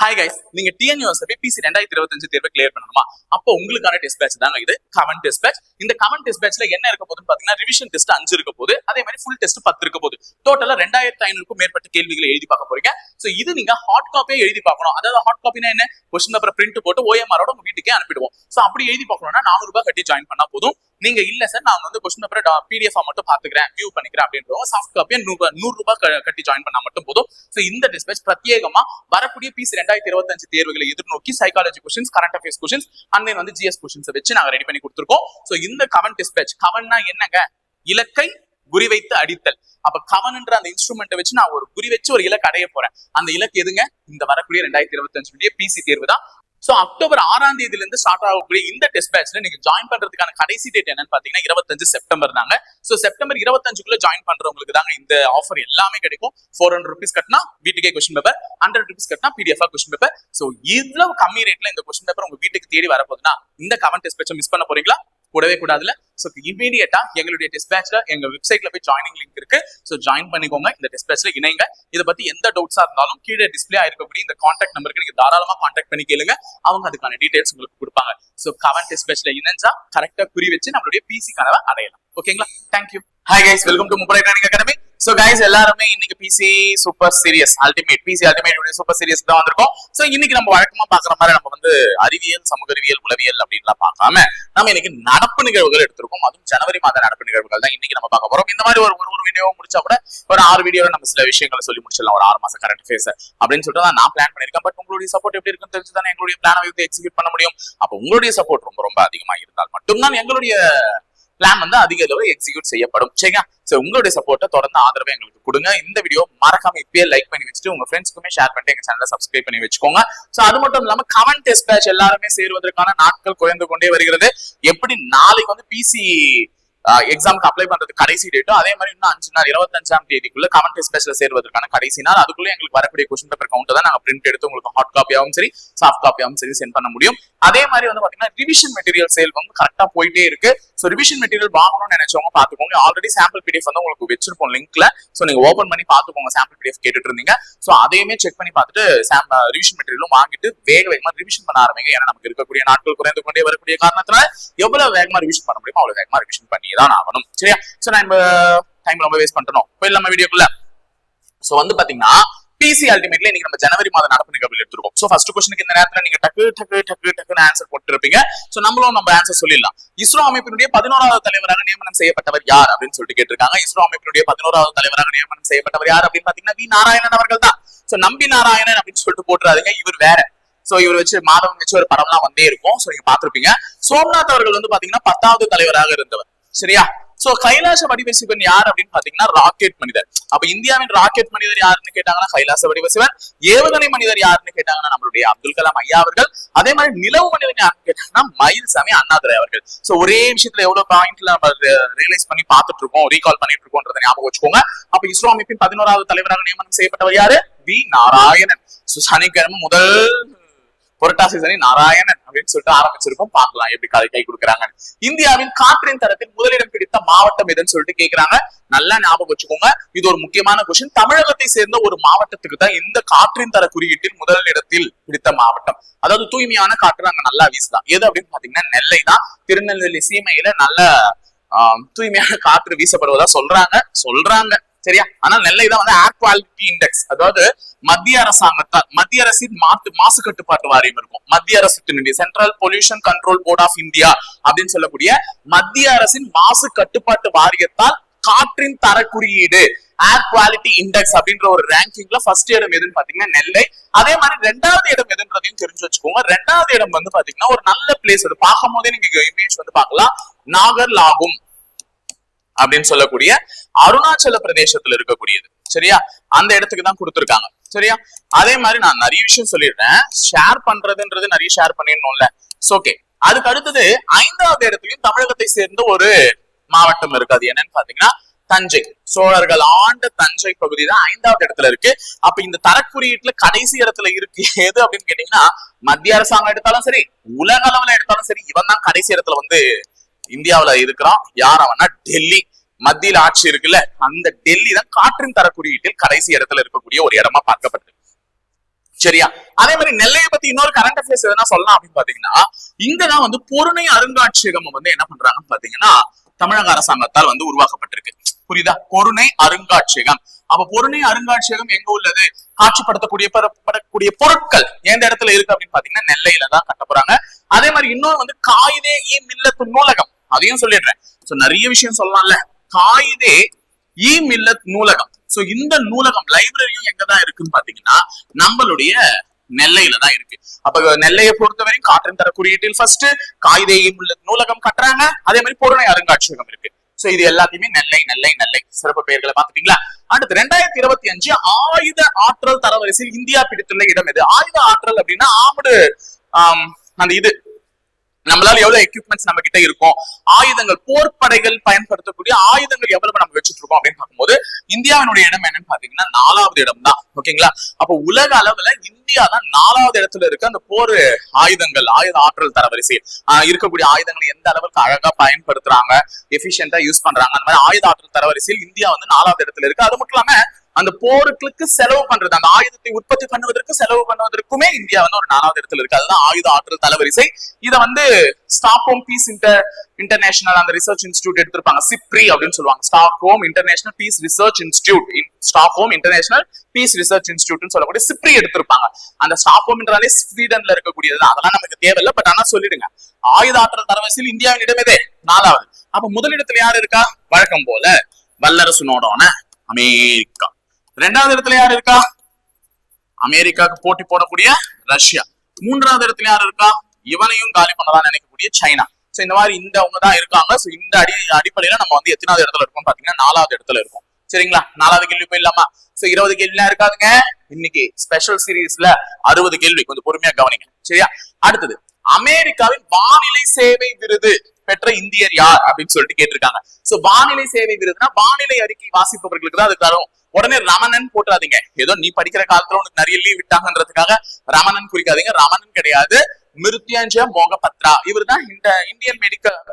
Hi guys, நீங்க டிஎன்யூஎஸ்எஃபி PC 2025 தேர்வை clear பண்ணணுமா? அப்போ உங்களுக்கான டெஸ்ட் பேட்ச் தாங்க இது கமெண்ட் டெஸ்ட் பேட்ச். இந்த கமெண்ட் டெஸ்ட் பேட்ச்ல என்ன இருக்க போகுதுன்னு பாத்தீங்கன்னா, ரிவிஷன் டெஸ்ட் 5 இருக்க போகுது, அதே மாதிரி ஃபுல் டெஸ்ட் 10 இருக்க போகுது. டோட்டலா 2500க்கும் மேற்பட்ட கேள்விகளை எழுதி பார்க்க போறீங்க. சோ இது நீங்க ஹார்ட் காப்பியே எழுதி பார்க்கணும். அதாவது ஹார்ட் காப்பினா என்ன? கொஸ்டின் பேப்பர் பிரிண்ட் போட்டு ஓஎம்ஆரோட உங்க வீட்டுக்கே அனுப்பிடுவோம். சோ அப்படி எழுதி பார்க்கணும்னா 400 ரூபாய் கட்டி ஜாயின் பண்ணா போதும். நீங்க இல்ல சார் நான் வந்து கொஸ்டின் பேப்பர் பிடிஎஃப் மட்டும் பாத்துக்கிறேன், வியூ பண்ணிக்கிறேன் அப்படின்றவங்க சாஃப்ட் காப்பியை 100 ரூபாய் கட்டி ஜாயின் பண்ணா மட்டும் போதும். சோ இந்த டெஸ்ட் பேட்ச் பிரத்யேகமா வரக்கூடிய பிசி 2025 தேர்வுகளை எதிர்நோக்கி psychology questions, current affairs questions and then வந்து ஜிஎஸ் கொஸ்டின்ஸ் வச்சு நாங்க ரெடி பண்ணி கொடுத்துருக்கோம். சோ இந்த கவன் டெஸ்ட் பேட்ச், கவன்னா என்னங்க? இலக்கை குறிவைத்து அடித்தல். அப்ப கவன்ன்ற அந்த இன்ஸ்ட்ருமெண்ட் வச்சு நான் ஒரு குறி வச்சு ஒரு இலக்கு அடைய போறேன். அந்த இலக்கு எதுங்க? இந்த வரக்கூடிய 2025 பிசி தேர்வு தான். சோ அக்டோபர் 6ஆம் தேதியில இருந்து ஸ்டார்ட் ஆகக்கூடிய இந்த டெஸ்ட் பேட்ச்ல நீங்க ஜாயின் பண்றதுக்கான கடைசி டேட் என்னன்னு பாத்தீங்கன்னா 25 செப்டம்பர் தாங்க. சோ செப்டம்பர் 25க்குள்ள ஜாயின் பண்றவங்களுக்கு தாங்க இந்த ஆஃபர் எல்லாமே கிடைக்கும். 400 rupees கட்டினா வீட்டுக்கே கொஸ்டின் பேப்பர், 100 rupees கட்டினா பிடிஎஃப் கொஸ்டின் பேப்பர். சோ இவ்வளவு கம்மி ரேட்ல இந்த கொஸ்டின் பேப்பர் உங்க வீட்டுக்கு தேடி வரப்போகுதுன்னா இந்த கமெண்ட் டெஸ்ட் பேட்சை மிஸ் பண்ண போறீங்களா? கூடவே கூடாதுல. சோ இமீடியட்டா எங்களுடைய டெஸ்ட் பேட்ச்ல எங்க வெப்சைட்ல போய் ஜாயினிங் லிங்க் இருக்கு. சோ ஜாயின் பண்ணிக்கோங்க, இந்த டெஸ்ட் பேட்ச்ல இணைங்க. இதை பத்தி எந்த டவுட்ஸா இருந்தாலும் கீழே டிஸ்பிளே ஆயிருக்கக்கூடிய இந்த கான்டாக்ட் நம்பருக்கு நீங்க தாராளமா கான்டாக்ட் பண்ணி கேளுங்க. அவங்க அதுக்கான டீடைல்ஸ் உங்களுக்கு கொடுப்பாங்க. சோ கமெண்ட் டெஸ்ட் பேட்ச்ல இணைஞ்சா கரெக்டா குறி வச்சு நம்மளுடைய பிசி கனவை அடையலாம். ஓகேங்களா? Thank you. Hi guys, welcome to Muppadai training academy. So guys எல்லாருமே இன்னைக்கு PC super serious ultimate super serious தான் வந்திருக்கோம். சோ இன்னைக்கு நம்ம வழக்கமா பாக்குற மாதிரி நம்ம வந்து அறிவியல், சமூக அறிவியல், உளவியல் அப்படின்லாம் பார்க்காம நம்ம இன்னைக்கு நடப்பு நிகழ்வுகள் எடுத்திருக்கோம். அதுவும் ஜனவரி மாத நடப்பு நிகழ்வுகள் தான் இன்னைக்கு நம்ம பார்க்க போறோம். இந்த மாதிரி ஒரு வீடியோ முடிச்சா கூட ஒரு 6 வீடியோல நம்ம சில விஷயங்களை சொல்லி முடிச்சிடலாம். ஒரு 6 மாசம் கரண்ட் அஃபேர்ஸ் அப்படின்னு சொல்லிட்டு தான் நான் பிளான் பண்ணிருக்கேன். பட் உங்களுடைய சப்போர்ட் எப்படி இருக்குன்னு தெரிஞ்சுதானே எங்களுடைய பிளானை வந்து எக்ஸிக்யூட் பண்ண முடியும். அப்ப உங்களுடைய சப்போர்ட் ரொம்ப ரொம்ப அதிகமா இருந்தால் மட்டும்தான் எங்களுடைய பிளான் வந்து அதிக அளவு எக்ஸிக்யூட் செய்யப்படும். சரியா? சோ உங்களுடைய சப்போர்ட்டை தொடர்ந்து ஆதரவை எங்களுக்கு கொடுங்க. இந்த வீடியோ மறக்காம இப்பயே லைக் பண்ணி வச்சுட்டு உங்க ஃப்ரெண்ட்ஸ்க்குமே ஷேர் பண்ணிட்டு எங்க சேனலை சப்ஸ்கிரைப் பண்ணி வச்சுக்கோங்க. சோ அது மட்டும் இல்லாம கமெண்ட் டெஸ்ட் பேட்ச் எல்லாருமே சேருவதற்கான நாட்கள் குறைந்து கொண்டே வருகிறது. எப்படி நாளைக்கு வந்து பிசி எக்ஸாமுக்கு அப்ளை பண்றது கடைசி டேட்டோ, அதே மாதிரி இன்னும் 5 நாள் 25ஆம் தேதிக்குள்ள கமெண்ட் டெஸ்ட் பேட்ச்ல சேருவதற்கான கடைசி நாள். அதுக்குள்ள எங்களுக்கு வரக்கூடிய கொஸ்டின் பேப்பர் கவுண்ட் தான் நாங்க பிரிண்ட் எடுத்து உங்களுக்கு ஹார்ட் காப்பியாவும் சரி, சாஃப்ட் காப்பியாவும் சரி சென்ட் பண்ண முடியும். அதே மாதிரி வந்து பாத்தீங்கன்னா ரிவிஷன் மெட்டீரியல் சேல் வந்து கரெக்டா போயிட்டே இருக்கு. சோ ரிவிஷன் மெட்டீரியல் வாங்கணும்னு நினைச்சவங்க பாத்துக்கோங்க. ஆல்ரெடி சாம்பிள் பிடிஎஃப் வந்து உங்களுக்கு வச்சிருப்போம் லிங்க்ல. சோ நீங்க ஓபன் பண்ணி பாத்துக்கோங்க. சாம்பிள் பிடிஎஃப் கேட்டுட்டு இருந்தீங்க. சோ அதையுமே செக் பண்ணி பார்த்துட்டு ரிவிஷன் மெட்டீரியலும் வாங்கிட்டு வேகமா ரிவிஷன் பண்ண ஆரம்பிங்க. ஏன்னா நமக்கு இருக்கக்கூடிய நாட்கள் குறைந்து கொண்டே வரக்கூடிய காரணத்தினால எவ்வளவு வேகமா ரிவிஷன் பண்ண முடியுமோ அவ்வளவு வேகமா ரிவிஷன் பண்ணி தான் ஆகணும். சரியா? சோ நான் டைம் ரொம்ப வேஸ்ட் பண்றோம். போயிடலாமா வீடியோக்குள்ள? சோ வந்து பாத்தீங்கன்னா பிசி அல்டிமேட்ல இன்னைக்கு நம்ம ஜனவரி மாத நடப்பு நிகழ்வுகள் எடுத்துருக்கோம். சோ ஃபர்ஸ்ட் क्वेश्चनக்கு இந்த நேரத்துல நீங்க டக்கு ஆன்சர் போட்டுருப்பீங்க. சோ நம்மளும் நம்ம ஆன்சர் சொல்லிடலாம். இஸ்ரோ அமைப்பினுடைய 11வது தலைவராக நியமனம் செய்யப்பட்டவர் யார் அப்படின்னு சொல்லிட்டு கேட்டிருக்காங்க. இஸ்ரோ அமைப்பினுடைய 11வது தலைவராக நியமனம் செய்யப்பட்டவர் யார் அப்படின்னு பாத்தீங்கன்னா வி நாராயணன் அவர்கள் தான். சோ நம்பி நாராயணன் அப்படின்னு சொல்லிட்டு போட்டுறாதீங்க, இவர் வேற. சோ இவர் வச்சு மாதவன் வச்சு ஒரு படம்லாம் வந்தே இருக்கும். சோ நீங்க பாத்திருப்பீங்க. சோம்நாத் அவர்கள் வந்து பாத்தீங்கன்னா 10வது தலைவராக இருந்தவர். சரியா? சோ கைலாச வடிவசிவன் யார் அப்படின்னு பாத்தீங்கன்னா ராக்கெட் மனிதர். அப்ப இந்தியாவின் ராக்கெட் மனிதர் யாருன்னு கேட்டாங்கன்னா கைலாச வடிவசிவன். ஏவுகணை மனிதர் யாருன்னு கேட்டாங்கன்னா நம்மளுடைய அப்துல் கலாம் ஐயா அவர்கள். அதே மாதிரி நிலவு மனிதன் யாருன்னு கேட்டாங்கன்னா மயில்சாமி அண்ணாதுரை அவர்கள். சோ ஒரே விஷயத்துல எவ்வளவு பாயிண்ட்ல நம்ம ரியலைஸ் பண்ணி பார்த்துட்டு இருக்கோம், ரீகால் பண்ணிட்டு இருக்கோம்ன்றதை ஞாபகம் வச்சுக்கோங்க. அப்ப இஸ்ரோ அமைப்பின் 11வது தலைவராக நியமனம் செய்யப்பட்டவர் யாரு? வி நாராயணன். சோ சனிக்கிழமை முதல் புரட்டாசி சனி நாராயணன் அப்படின்னு சொல்லிட்டு ஆரம்பிச்சிருக்கோம். பார்க்கலாம் எப்படி கை கொடுக்குறாங்க. இந்தியாவின் காற்றின் தரத்தில் முதலிடம் பிடித்த மாவட்டம் எதுன்னு சொல்லிட்டு கேட்கிறாங்க. நல்லா ஞாபகம் வச்சுக்கோங்க, இது ஒரு முக்கியமான கொஸ்டின். தமிழகத்தை சேர்ந்த ஒரு மாவட்டத்துக்கு தான் இந்த காற்றின் தர குறியீட்டில் முதலிடத்தில் பிடித்த மாவட்டம். அதாவது தூய்மையான காற்று அங்க நல்லா வீசுதான். எது அப்படின்னு பாத்தீங்கன்னா நெல்லை தான். திருநெல்வேலி சீமையில நல்ல தூய்மையான காற்று வீசப்படுவதா சொல்றாங்க. சரியா? ஆனா நெல்லை தான் வந்து ஏர் குவாலிட்டி இண்டெக்ஸ், அதாவது மத்திய அரசாங்கத்தால், மத்திய அரசின் மாசு கட்டுப்பாட்டு வாரியம் இருக்கும். மத்திய அரசு central pollution control board of India அப்படின்னு சொல்லக்கூடிய மத்திய அரசின் மாசு கட்டுப்பாட்டு வாரியத்தால் காற்றின் தர குறியீடு ஏர் குவாலிட்டி இண்டெக்ஸ் அப்படின்ற ஒரு ரேங்கிங்ல ஃபர்ஸ்ட் இடம் எதுன்னு பாத்தீங்கன்னா நெல்லை. அதே மாதிரி 2வது இடம் எதுன்றதையும் தெரிஞ்சு வச்சுக்கோங்க. 2வது இடம் வந்து பாத்தீங்கன்னா ஒரு நல்ல பிளேஸ். அது பார்க்கும் போதே நீங்க இமேஜ் வந்து பார்க்கலாம். நாகர்லாகும் அப்படின்னு சொல்லக்கூடிய அருணாச்சல பிரதேசத்துல இருக்கக்கூடியது. சரியா? அந்த இடத்துக்கு தான் கொடுத்திருக்காங்க. சரியா? அதே மாதிரி நான் நிறைய விஷயம் சொல்லிடுறேன். ஷேர் பண்றதுன்றது நிறைய ஷேர் பண்ணிடணும்ல. ஓகே, அதுக்கு அடுத்தது 5வது இடத்துலயும் தமிழகத்தை சேர்ந்த ஒரு மாவட்டம் இருக்கு. அது என்னன்னு பாத்தீங்கன்னா தஞ்சை. சோழர்கள் ஆண்ட தஞ்சை பகுதி தான் 5வது இடத்துல இருக்கு. அப்ப இந்த தரக்குறியீட்டுல கடைசி இடத்துல இருக்கு எது அப்படின்னு கேட்டீங்கன்னா மத்திய அரசாங்கம் எடுத்தாலும் சரி, உலக அளவுல எடுத்தாலும் சரி, இவன் தான் கடைசி இடத்துல வந்து இந்தியாவில இருக்கிறான். யார் அவனா? டெல்லி. மத்தியில் ஆட்சி இருக்குல்ல, அந்த டெல்லி தான் காற்றின் தர குறியீட்டில் கடைசி இடத்துல இருக்கக்கூடிய ஒரு இடமா பார்க்கப்படுது. சரியா? அதே மாதிரி நெல்லையை பத்தி இன்னொரு கரண்ட் அஃபேர்ஸ் எதனா சொல்லலாம் அப்படின்னு பாத்தீங்கன்னா, இங்கதான் வந்து பொருணை அருங்காட்சியகம் வந்து என்ன பண்றாங்கன்னு பாத்தீங்கன்னா தமிழக அரசாங்கத்தால் வந்து உருவாக்கப்பட்டிருக்கு. புரியுதா? பொருணை அருங்காட்சியகம். அப்ப பொருணை அருங்காட்சியகம் எங்க உள்ளது? காட்சிப்படுத்தக்கூடிய பொருட்கள் எந்த இடத்துல இருக்கு அப்படின்னு பாத்தீங்கன்னா நெல்லையில தான் கட்ட போறாங்க. அதே மாதிரி இன்னொரு வந்து காயிதே இ மில்லத் நூலகம், அதையும் சொல்லிடுறேன். சோ நிறைய விஷயம் சொல்லலாம்ல. காயிதே இ மில்லத் நூலகம். சோ இந்த நூலகம் லைப்ரரியும் எங்கதான் இருக்குன்னு பாத்தீங்கன்னா நம்மளுடைய நெல்லையில தான் இருக்கு. அப்ப நெல்லையை பொறுத்தவரையும் காற்றின் தர குறியீட்டில் ஃபர்ஸ்ட் காயிதே இ மில்லத் நூலகம் கட்டுறாங்க. அதே மாதிரி பொருணை அருங்காட்சியகம் இருக்கு. சோ இது எல்லாத்தையுமே நெல்லை நெல்லை நெல்லை சிறப்பு பெயர்களை பாத்துட்டீங்களா? அடுத்து 2025 ஆயுத ஆற்றல் தரவரிசையில் இந்தியா பிடித்துள்ள இடம் எது? ஆயுத ஆற்றல் அப்படின்னா ஆமடு அந்த இது நம்மளால எவ்வளவு எக்யூப்மெண்ட்ஸ் நம்ம கிட்ட இருக்கும், ஆயுதங்கள் போர்ப்படைகள் பயன்படுத்தக்கூடிய ஆயுதங்கள் எவ்வளவு நம்ம வச்சுட்டு இருக்கோம் அப்படின்னு பார்க்கும்போது இந்தியாவினுடைய இடம் என்னன்னு பாத்தீங்கன்னா 4வது இடம் தான். ஓகேங்களா? அப்ப உலக அளவுல இந்தியா தான் 4வது இடத்துல இருக்கு அந்த போர் ஆயுதங்கள் ஆயுத ஆற்றல் தரவரிசை இருக்கக்கூடிய ஆயுதங்கள் எந்த அளவுக்கு அழகா பயன்படுத்துறாங்க, எஃபிஷியன்டா யூஸ் பண்றாங்க, அந்த மாதிரி ஆயுத ஆற்றல் தரவரிசையில் இந்தியா வந்து 4வது இடத்துல இருக்கு. அது மட்டும் இல்லாம அந்த போருக்கு செலவு பண்றது, அந்த ஆயுதத்தை உற்பத்தி பண்ணுவதற்கு செலவு பண்ணுவதற்குமே இந்தியா வந்து ஒரு 4வது இடத்துல இருக்கு. அதுதான் ஆயுத ஆற்றல் தரவரிசை. இதை வந்து ஸ்டாக்ஹோம் பீஸ் இன்டர்நேஷனல் அந்த ரிசர்ச் இன்ஸ்டிடியூட் எடுத்திருப்பாங்க. சிப்ரி அப்படின்னு சொல்லுவாங்க. Stockholm international peace research institute, Stockholm international peace research institute சொல்லக்கூடிய சிப்ரி எடுத்திருப்பாங்க. அந்த ஸ்டாக்ஹோம் என்றாலே ஸ்வீடன்ல இருக்கக்கூடியது. அதெல்லாம் நமக்கு தேவையில்லை, பட் ஆனா சொல்லிடுங்க. ஆயுத ஆற்றல் தரவரிசையில் இந்தியாவின் இடம் எது? 4வது. அப்ப முதலிடத்துல யாரு இருக்கா? வழக்கம் போல வல்லரசு நாடான அமெரிக்கா. 2வது இடத்துல யாரு இருக்கா? அமெரிக்காவுக்கு போட்டி போடக்கூடிய ரஷ்யா. 3வது இடத்துல யாரு இருக்கா? இவனையும் காலி பண்ணதான் நினைக்கக்கூடிய சைனா. சோ இந்த மாதிரி இந்தவங்க தான் இருக்காங்க. சோ இந்த அடிப்படையில நம்ம வந்து எத்தனாவது இடத்துல இருக்கோம் பாத்தீங்கன்னா 4வது இடத்துல இருக்கும். சரிங்களா? 4வது கேள்வி போயிடலாமா? சோ 20 கேள்விலாம் இருக்காதுங்க. இன்னைக்கு ஸ்பெஷல் சீரீஸ்ல 60 கேள்வி, கொஞ்சம் பொறுமையா கவனிங்க. சரியா? அடுத்தது அமெரிக்காவின் வானிலை சேவை விருது பெற்ற இந்தியர் யார் அப்படின்னு சொல்லிட்டு கேட்டிருக்காங்க. சோ வானிலை சேவை விருதுனா வானிலை அறிக்கை வாசிப்பவர்களுக்கு தான் அது தரும். உடனே ரமணன் போட்டுறாதீங்க. ஏதோ நீ படிக்கிற காலத்துல உனக்கு நிறைய லீவ் விட்டாங்கன்றதுக்காக ரமணன் குறிக்காதீங்க. ரமணன் கிடையாது, மிருத்யுஞ்சய மோகபத்ரா. இவர் தான் இந்த இந்தியன்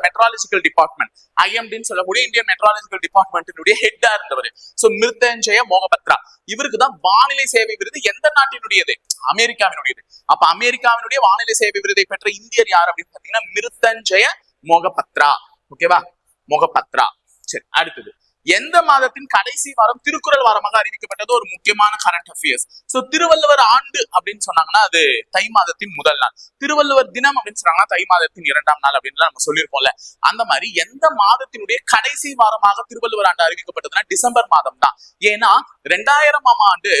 மெட்ராலஜிக்கல் டிபார்ட்மெண்ட், ஐஎம்டின்னு சொல்லக்கூடிய இந்தியன் மெட்ராலஜிக்கல் டிபார்ட்மெண்ட்டினுடைய ஹெட்டா இருந்தவர். சோ மிருத்யுஞ்சய மோகபத்ரா இவருக்கு தான் வானிலை சேவை விருது. எந்த நாட்டினுடையது? அமெரிக்காவினுடையது. அப்ப அமெரிக்காவினுடைய வானிலை சேவை விருதை பெற்ற இந்தியர் யார் அப்படின்னு பாத்தீங்கன்னா மிருத்யுஞ்சய மோகபத்ரா. ஓகேவா? மோகபத்ரா. சரி, அடுத்தது எந்த மாதத்தின் கடைசி வாரம் திருக்குறள் வாரமாக அறிவிக்கப்பட்டது? ஒரு முக்கியமான கரண்ட் அஃபேர்ஸ். சோ திருவள்ளுவர் ஆண்டு அப்படின்னு சொன்னாங்கன்னா அது தை மாதத்தின் முதல் நாள். திருவள்ளுவர் தினம் அப்படின்னு சொன்னாங்கன்னா தை மாதத்தின் 2ஆம் நாள் அப்படின்னு நம்ம சொல்லியிருப்போம்ல. அந்த மாதிரி எந்த மாதத்தினுடைய கடைசி வாரமாக திருவள்ளுவர் ஆண்டு அறிவிக்கப்பட்டதுன்னா டிசம்பர் மாதம் தான். ஏன்னா 2000ஆம் ஆண்டு,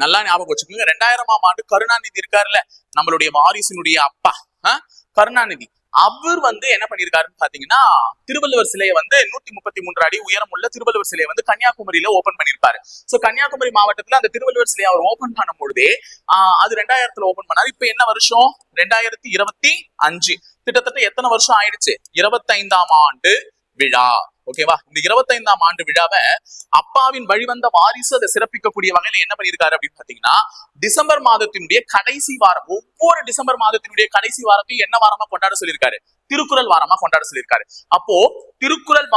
நல்லா ஞாபகம் வச்சுக்கோங்க, 2000ஆம் ஆண்டு கருணாநிதி இருக்காருல்ல, நம்மளுடைய வாரிசினுடைய அப்பா கருணாநிதி, அவர் வந்து என்ன பண்ணிருக்காருன்னு பாத்தீங்கன்னா திருவள்ளுவர் சிலையை வந்து 133 அடி உயரம் உள்ள திருவள்ளுவர் சிலையை வந்து கன்னியாகுமரியில ஓபன் பண்ணிருப்பாரு. சோ கன்னியாகுமரி மாவட்டத்துல அந்த திருவள்ளுவர் சிலையை அவர் ஓபன் பண்ணும் பொழுதே அது 2000த்துல ஓபன் பண்ணாரு. இப்ப என்ன வருஷம்? 2025. கிட்டத்தட்ட எத்தனை வருஷம் ஆயிடுச்சு? 25ஆம் ஆண்டு விழா. ஓகேவா? இந்த 25ஆம் ஆண்டு விழாவை அப்பாவின் வழிவந்த வாரிசு அதை சிறப்பிக்கக்கூடிய வகையில என்ன பண்ணிருக்காரு அப்படின்னு பாத்தீங்கன்னா டிசம்பர் மாதத்தினுடைய கடைசி வாரம், ஒவ்வொரு டிசம்பர் மாதத்தினுடைய கடைசி வாரத்தையும் என்ன வாரமா கொண்டாட சொல்லியிருக்காரு? திருக்குறள் வாரமா கொண்டாட சொல்லியிருக்காரு. அப்போ திருக்குறள்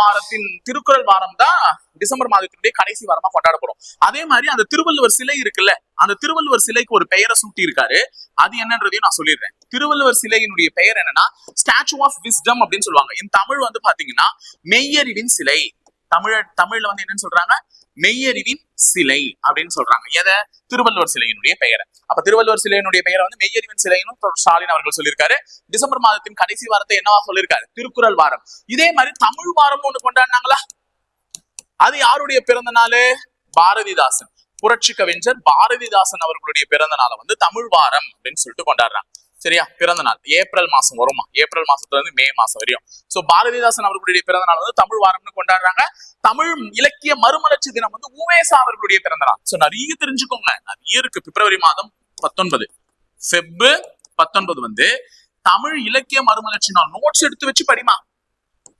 வாரம் தான் டிசம்பர் மாதத்தினுடைய கடைசி வாரமா கொண்டாடப்படும். அதே மாதிரி அந்த திருவள்ளுவர் சிலை இருக்குல்ல, அந்த திருவள்ளுவர் சிலைக்கு ஒரு பெயரை சூட்டி இருக்காரு. அது என்னன்றதையும் நான் சொல்லிடுறேன். திருவள்ளுவர் சிலையினுடைய பெயர் என்னன்னா ஸ்டாச்சு ஆஃப் விஸ்டம் அப்படின்னு சொல்லுவாங்க. இந்த தமிழ் வந்து பாத்தீங்கன்னா மெய்யறிவின் சிலை. தமிழ்ல வந்து என்னன்னு சொல்றாங்க? மெய்யறிவின் சிலை அப்படின்னு சொல்றாங்க. எதை? திருவள்ளுவர் சிலையினுடைய பெயரை. அப்ப திருவள்ளுவர் சிலையினுடைய பெயரை வந்து மெய்யறிவின் சிலைன்னு ஸ்டாலின் அவர்கள் சொல்லியிருக்காரு. டிசம்பர் மாதத்தின் கடைசி வாரத்தை என்னவா சொல்லியிருக்காரு? திருக்குறள் வாரம். இதே மாதிரி தமிழ் வாரம் ஒண்ணு கொண்டாடினாங்களா? அது யாருடைய பிறந்த நாள்? பாரதிதாசன், புரட்சி கவிஞர் பாரதிதாசன் அவர்களுடைய பிறந்த நாளை வந்து தமிழ் வாரம் அப்படின்னு சொல்லிட்டு கொண்டாடுறாங்க. சரியா? பிறந்த நாள் ஏப்ரல் மாசம் வருமா? ஏப்ரல் மாசத்துல இருந்து மே மாசம் வரையும். சோ பாரதிதாசன் அவர்களுடைய பிறந்த நாள் வந்து தமிழ் வாரம்னு கொண்டாடுறாங்க. தமிழ் இலக்கிய மறுமலர்ச்சி தினம் வந்து உவேசா அவர்களுடைய பிறந்த நாள். சோ நிறைய தெரிஞ்சுக்கோங்க, நிறைய இருக்கு. பிப்ரவரி மாதம் 19 Feb 19 வந்து தமிழ் இலக்கிய மறுமலர்ச்சி நாள். நோட்ஸ் எடுத்து வச்சு படிமா.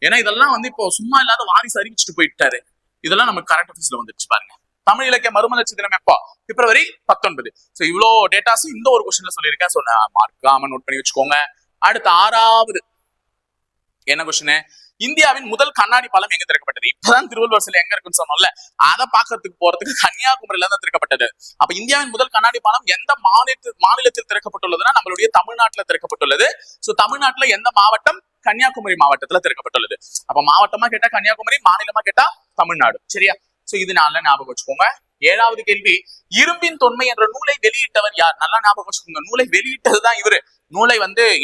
ஏன்னா இதெல்லாம் வந்து இப்போ சும்மா இல்லாத வாரிசு அறிவிச்சுட்டு போயிட்டாரு. இதெல்லாம் நமக்கு கரண்ட் அஃபேர்ஸ்ல வந்துருச்சு பாருங்க. தமிழ் இலக்கிய மறுமலர்ச்சி தினம் எப்போ? பிப்ரவரி 19. சோ இவ்வளோ டேட்டாஸ் இந்த ஒரு கொஸ்டின்ல சொல்லியிருக்கேன். சொன்ன மறக்காம நோட் பண்ணி வச்சுக்கோங்க. அடுத்த 6வது என்ன கொஸ்டின்? இந்தியாவின் முதல் கண்ணாடி பாலம் எங்க திறக்கப்பட்டது? இப்பதான் திருவள்ளுவர் சிலை எங்க இருக்குன்னு சொன்னோம்ல, அதை பாக்கிறதுக்கு போறதுக்கு கன்னியாகுமரியில தான் திறக்கப்பட்டது. அப்ப இந்தியாவின் முதல் கண்ணாடி பாலம் எந்த மாநிலத்தில் திறக்கப்பட்டுள்ளதுன்னா நம்மளுடைய தமிழ்நாட்டுல திறக்கப்பட்டுள்ளது. சோ தமிழ்நாட்டுல எந்த மாவட்டம்? கன்னியாகுமரி மாவட்டத்துல திறக்கப்பட்டுள்ளது. அப்ப மாவட்டமா கேட்டா கன்னியாகுமரி, மாநிலமா கேட்டா தமிழ்நாடு. சரியா? சோ இது நான்ல ஞாபகம் வச்சுக்கோங்க. ஏழாவது கேள்வி, இரும்பின் தொன்மை என்ற நூலை வெளியிட்டவர் யார்? நல்லா ஞாபகம் வச்சுக்கோங்க. நூலை வெளியிட்டதுதான் இவரு. நூலை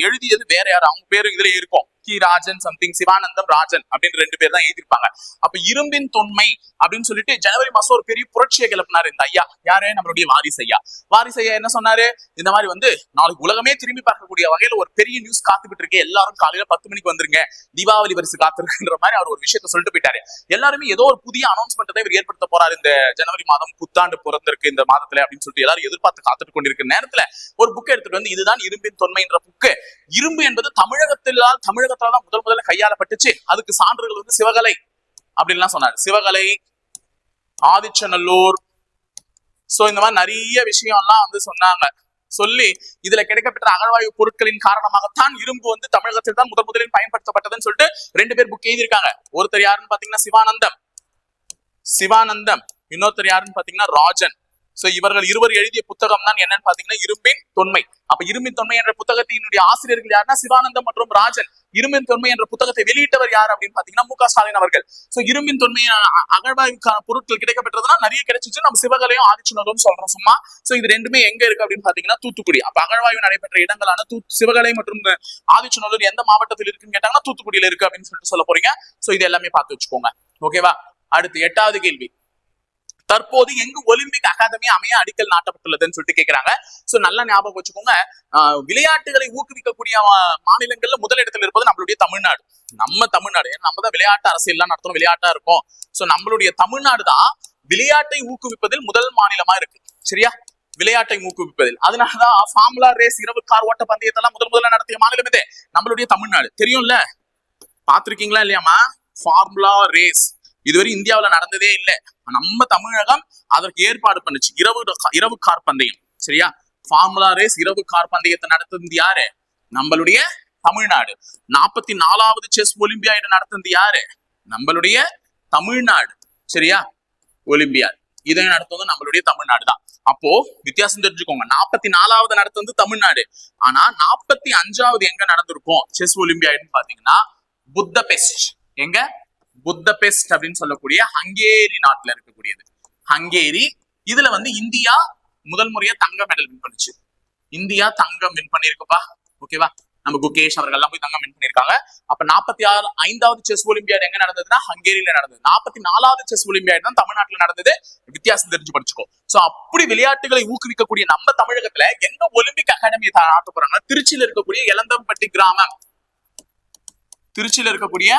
எழுதியது வேற யாரு? அவங்க பேரு இதுல இருக்கும். கி ராஜன் சம்திங், சிவானந்தம் ராஜன் அப்படின்னு 2 பேர் தான் எழுதியிருப்பாங்க. அப்ப இரும்பின் தொன்மை அப்படின்னு சொல்லிட்டு ஜனவரி மாசம் ஒரு பெரிய புரட்சியை கிளப்பினாரு இந்த ஐயா. யாரு? நம்மளுடைய வாரிசு ஐயா. வாரிசு ஐயா என்ன சொன்னாரு? இந்த மாதிரி நாளைக்கு உலகமே திரும்பி பார்க்கக்கூடிய வகையில ஒரு பெரிய நியூஸ் காத்துக்கிட்டு இருக்கு, எல்லாரும் காலையில 10 மணிக்கு வந்துருங்க, தீபாவளி பரிசு காத்திருக்குன்ற மாதிரி அவர் ஒரு விஷயத்த சொல்லிட்டு போயிட்டாரு. எல்லாருமே ஏதோ ஒரு புதிய அனௌன்ஸ்மெண்ட் தான் இவர் ஏற்படுத்த போறாரு இந்த ஜனவரி மாதம், புத்தாண்டு பிறந்திருக்கு இந்த மாதத்துல அப்படின்னு சொல்லிட்டு எல்லாரும் எதிர்பார்த்து காத்துட்டு கொண்டிருக்கிற நேரத்துல ஒரு புக் எடுத்துட்டு வந்து, இதுதான் இரும்பின் தொன்மை என்ற புக்கு. இரும்பு என்பது தமிழகத்தால் தான் முதல்ல கையாளப்பட்டுச்சு. அதுக்கு சான்றுகள் சிவகலை அப்படின்லாம் சொன்னாரு. சிவகலை, ஆதிச்சநல்லூர், சோ இந்த மாதிரி நிறைய விஷயம்லாம் சொன்னாங்க. சொல்லி இதுல கிடைக்கப்பட்ட அகழ்வாயு பொருட்களின் காரணமாகத்தான் இரும்பு தமிழகத்தில் தான் முதலில் பயன்படுத்தப்பட்டதுன்னு சொல்லிட்டு 2 பேர் புக் எழுதியிருக்காங்க. ஒருத்தர் யாருன்னு பாத்தீங்கன்னா சிவானந்தம், இன்னொருத்தர் யாருன்னு பாத்தீங்கன்னா ராஜன். சோ இவர்கள் இருவர் எழுதிய புத்தகம் தான் என்னன்னு பாத்தீங்கன்னா இரும்பின் தொன்மை. அப்ப இரும்பின் தொன்மை என்ற புத்தகத்தினுடைய ஆசிரியர்கள் யாருன்னா சிவானந்தம் மற்றும் ராஜன். இரும்பின் தொன்மை என்ற புத்தகத்தை வெளியிட்டவர் யார் அப்படின்னு பாத்தீங்கன்னா மு.க. ஸ்டாலின் அவர்கள். சோ இரும்பின் தொன்மை அகழ்வாய்வுக்கான பொருட்கள் கிடைக்கப்பட்டதுன்னா நிறைய கிடைச்சிச்சு. நம்ம சிவகலையும் ஆதிச்சநல்லூரும் சொல்றோம் சும்மா. சோ இது 2மே எங்க இருக்கு அப்படின்னு பாத்தீங்கன்னா தூத்துக்குடி. அப்ப அகழ்வாய்வு நடைபெற்ற இடங்களான சிவகலை மற்றும் ஆதிச்சநல்லூர் எந்த மாவட்டத்தில் இருக்குன்னு கேட்டாங்கன்னா தூத்துக்குடியில இருக்கு அப்படின்னு சொல்லிட்டு சொல்ல போறீங்க. சோ இது எல்லாமே பார்த்து வச்சுக்கோங்க. ஓகேவா? அடுத்து 8வது கேள்வி, தற்போது எங்கு ஒலிம்பிக் அகாதமி அமைய அடிக்கல் நாட்டப்பட்டுள்ளதுன்னு சொல்லிட்டு கேட்கிறாங்க. சோ நல்லா ஞாபகம் வச்சுக்கோங்க. விளையாட்டுகளை ஊக்குவிக்கக்கூடிய மாநிலங்கள்ல முதலிடத்தில் இருப்பது நம்மளுடைய தமிழ்நாடு. நம்ம தான் விளையாட்டு அரசியல்லாம் நடத்தணும், விளையாட்டா இருக்கும். சோ நம்மளுடைய தமிழ்நாடு தான் விளையாட்டை ஊக்குவிப்பதில் முதல் மாநிலமா இருக்கு. சரியா? விளையாட்டை ஊக்குவிப்பதில். அதனாலதான் ஃபார்முலா ரேஸ், இரவு கார் ஓட்ட பந்தயத்தெல்லாம் முதல்ல நடத்திய மாநிலம் இது நம்மளுடைய தமிழ்நாடு. தெரியும்ல, பாத்திருக்கீங்களா இல்லையாமா? ஃபார்முலா ரேஸ் இதுவரை இந்தியாவில நடந்ததே இல்லை. நம்ம தமிழகம் அதற்கு ஏற்பாடு பண்ணுச்சு. இரவு கார் பந்தயம். சரியா? ஃபார்முலா ரேஸ், இரவு கார் பந்தயத்தை நடத்துறது யாரு? நம்மளுடைய தமிழ்நாடு. 44வது செஸ் ஒலிம்பியாடு நடத்துறது யாரு? நம்மளுடைய தமிழ்நாடு. சரியா? ஒலிம்பியாட் இதை நடத்துவது நம்மளுடைய தமிழ்நாடு தான். அப்போ வித்தியாசம் தெரிஞ்சுக்கோங்க. 44வது நடத்துறது தமிழ்நாடு. ஆனா 45வது எங்க நடந்திருக்கும் செஸ் ஒலிம்பியாடுன்னு பாத்தீங்கன்னா புத்தபெஸ்ட். எங்க? புத்தபெஸ்ட் அப்படின்னு சொல்லக்கூடிய ஹங்கேரி நாட்டுல இருக்கக்கூடியது. ஹங்கேரி. இதுல இந்தியா முதல் முறையா தங்க மெடல் வின் பண்ணுச்சு. இந்தியா தங்கம் வின் பண்ணிருக்குப்பா. ஓகேவா? நம்ம குகேஷ் அவர்கள் எல்லாம் போய் தங்கம் வின் பண்ணிருக்காங்க. அப்ப 45வது செஸ் ஒலிம்பியாடு எங்க நடந்ததுன்னா ஹங்கேரியில நடந்தது. 44வது செஸ் ஒலிம்பியாடு தான் தமிழ்நாட்டுல நடந்தது. வித்தியாசம் தெரிஞ்சு படிச்சுக்கோ. சோ அப்படி விளையாட்டுகளை ஊக்குவிக்கக்கூடிய நம்ம தமிழகத்துல எங்க ஒலிம்பிக் அகாடமி ஆட்ட போறாங்க? திருச்சியில இருக்கக்கூடிய எலந்தம்பட்டி கிராமம். திருச்சியில இருக்கக்கூடிய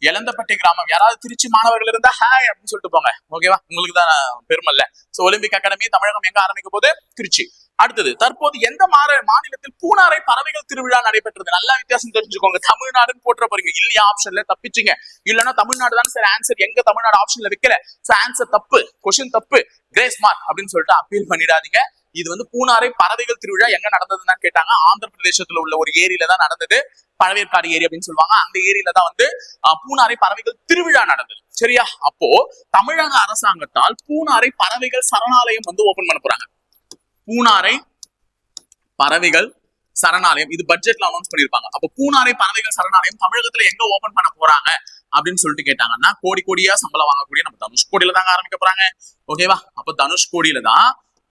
எலந்தப்பட்டி கிராமம். யாராவது திருச்சி மாணவர்கள் இருந்தா ஹாய் அப்படின்னு சொல்லிட்டு போங்க. ஓகேவா? உங்களுக்கு தான் பெருமை இல்ல. சோ ஒலிம்பிக் அகாடமி தமிழகம் எங்க ஆரம்பிக்க போது? திருச்சி. அடுத்தது, தற்போது எந்த மாநிலத்தில் பூனாரை பறவைகள் திருவிழா நடைபெற்றது? நல்லா வித்தியாசம் தெரிஞ்சுக்கோங்க. தமிழ்நாடுன்னு போட்டுற போறீங்க இல்லையா? ஆப்ஷன்ல தப்பிச்சிங்க. இல்லைன்னா தமிழ்நாடு தான் சார் ஆன்சர். எங்க தமிழ்நாடு ஆப்ஷன்ல வைக்கல. சோ ஆன்சர் தப்பு, கொஸ்டின் தப்பு, கிரேஸ் மார்க் அப்படின்னு சொல்லிட்டு அப்பீல் பண்ணிடாதீங்க. இது பூனாரை பறவைகள் திருவிழா எங்க நடந்ததுன்னு கேட்டாங்க. ஆந்திர பிரதேசத்துல உள்ள ஒரு ஏரியில தான் நடந்தது. பழவேற்காடு ஏரி அப்படின்னு சொல்லுவாங்க. அந்த ஏரியில தான் பூனாரை பறவைகள் திருவிழா நடந்தது. சரியா? அப்போ தமிழக அரசாங்கத்தால் பூனாரை பறவைகள் சரணாலயம் ஓபன் பண்ண போறாங்க. பூனாரை பறவைகள் சரணாலயம் இது பட்ஜெட்ல அனௌன்ஸ் பண்ணிருப்பாங்க. அப்ப பூனாரை பறவைகள் சரணாலயம் தமிழகத்துல எங்க ஓபன் பண்ண போறாங்க அப்படின்னு சொல்லிட்டு கேட்டாங்கன்னா கோடியா சம்பளம் வாங்கக்கூடிய நம்ம தனுஷ்கோடியில தாங்க ஆரம்பிக்க போறாங்க. ஓகேவா? அப்ப தனுஷ்கோடியில தான்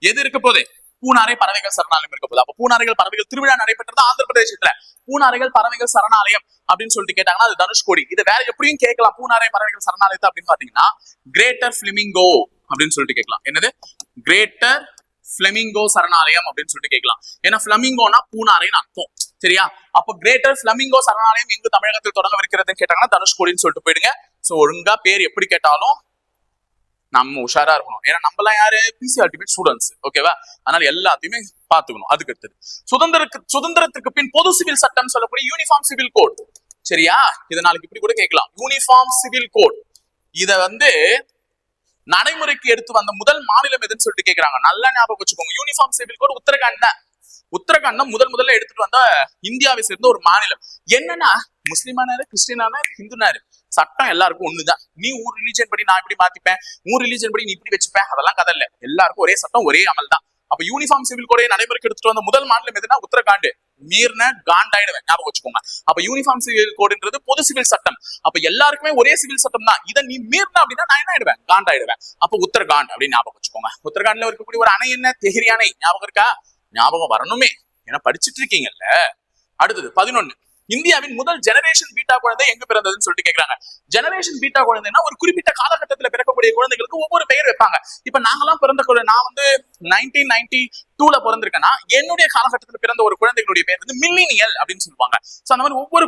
எது இருக்க போகுது? பூனாரை பறவைகள் சரணாலயம் இருக்க போகுது. அப்ப பூனாரைகள் பறவைகள் திருவிழா நடைபெற்றது ஆந்திர பிரதேசத்துல. பூனாரைகள் பறவைகள் சரணாலயம் அப்படின்னு சொல்லிட்டு கேட்டாங்கன்னா அது தனுஷ்கோடி. இது வேற எப்படியும் கேட்கலாம். பூனாரை பறவைகள் சரணாலயத்தை அப்படின்னு பாத்தீங்கன்னா கிரேட்டர் பிளமிங்கோ அப்படின்னு சொல்லிட்டு கேட்கலாம். என்னது? கிரேட்டர் பிளமிங்கோ சரணாலயம் அப்படின்னு சொல்லிட்டு கேட்கலாம். ஏன்னா பிளமிங்கோனா பூனாரைன்னு அர்த்தம். சரியா? அப்ப கிரேட்டர் பிளமிங்கோ சரணாலயம் எங்க தமிழகத்தில் தொடங்கவிருக்கிறதுன்னு கேட்டாங்கன்னா தனுஷ்கோடின்னு சொல்லிட்டு போயிடுங்க. சோ ஒழுங்கா பேர் எப்படி கேட்டாலும் நம்ம உஷாரா இருக்கணும். ஏன்னா நம்மளாம் யாரு? PC ultimate students. ஓகேவா? அதனால எல்லாத்தையுமே பாத்துக்கணும். அதுக்கு அடுத்தது சுதந்திரத்துக்கு பின் பொது சிவில் சட்டம் சொல்லக்கூடிய யூனிஃபார்ம் சிவில் கோட். சரியா? இதை நாளைக்கு இப்படி கூட கேட்கலாம். யூனிஃபார்ம் சிவில் கோட் இத நடைமுறைக்கு எடுத்து வந்த முதல் மாநிலம் எதுன்னு சொல்லிட்டு கேட்கிறாங்க. நல்லா ஞாபகம் வச்சுக்கோங்க. யூனிஃபார்ம் சிவில் கோட் உத்தரகாண்ட் தான். உத்தரகாண்ட் முதல்ல எடுத்துட்டு வந்த இந்தியாவை சேர்ந்த ஒரு மாநிலம். என்னன்னா முஸ்லிமானாரு, கிறிஸ்டியனானாரு, ஹிந்துனாரு சட்டம் எல்லாருக்கும் ஒண்ணுதான். நீ உன் ரிலீஜன் படி நான் இப்படி மாத்திப்பேன், உன் ரிலீஜன் படி நீ இப்படி வச்சுப்பேன், அதெல்லாம் கதை இல்ல. எல்லாருக்கும் ஒரே சட்டம், ஒரே அமல் தான். அப்ப யூனிஃபார்ம் சிவில் கோடை நடைமுறைக்கு எடுத்துட்டு வந்த முதல் மாநிலம் எதுனா உத்தரகாண்ட். மீறின காண்டாயிடுவேன், ஞாபகம் வச்சுக்கோங்க. அப்ப யூனிஃபார்ம் சிவில் கோடுன்றது பொது சிவில் சட்டம். அப்ப எல்லாருக்குமே ஒரே சிவில் சட்டம் தான். இதை நீ மீறின அப்படின்னா நான் என்ன ஆயிடுவேன், காண்டாயிடுவேன். அப்ப உத்தரகாண்ட் அப்படின்னு ஞாபகம் வச்சுக்கோங்க. உத்தரகாண்ட்ல இருக்கக்கூடிய ஒரு அணை என்ன, தெஹ்ரி அணை. ஞாபகம் இருக்கா? ஞாபகம் வரணுமே, ஏன்னா படிச்சுட்டு இருக்கீங்கல்ல. அடுத்தது 11. இந்தியாவின் முதல் ஜெனரேஷன் பீட்டா குழந்தை எங்க பிறந்ததுன்னு சொல்லிட்டு கேக்குறாங்க. ஜெனரேஷன் பீட்டா குழந்தைன்னா ஒரு குறிப்பிட்ட காலகட்டத்துல பிறக்கக்கூடிய குழந்தைகளுக்கு ஒவ்வொரு பெயர் வைப்பாங்க. இப்ப நாங்கெல்லாம் பிறந்த நான் வந்து 1992ல பிறந்திருக்கேன்னா என்னுடைய காலகட்டத்துல பிறந்த ஒரு குழந்தைகளுடைய பேர் வந்து மில்லினியல் அப்படின்னு சொல்லுவாங்க. சோ அந்த மாதிரி ஒவ்வொரு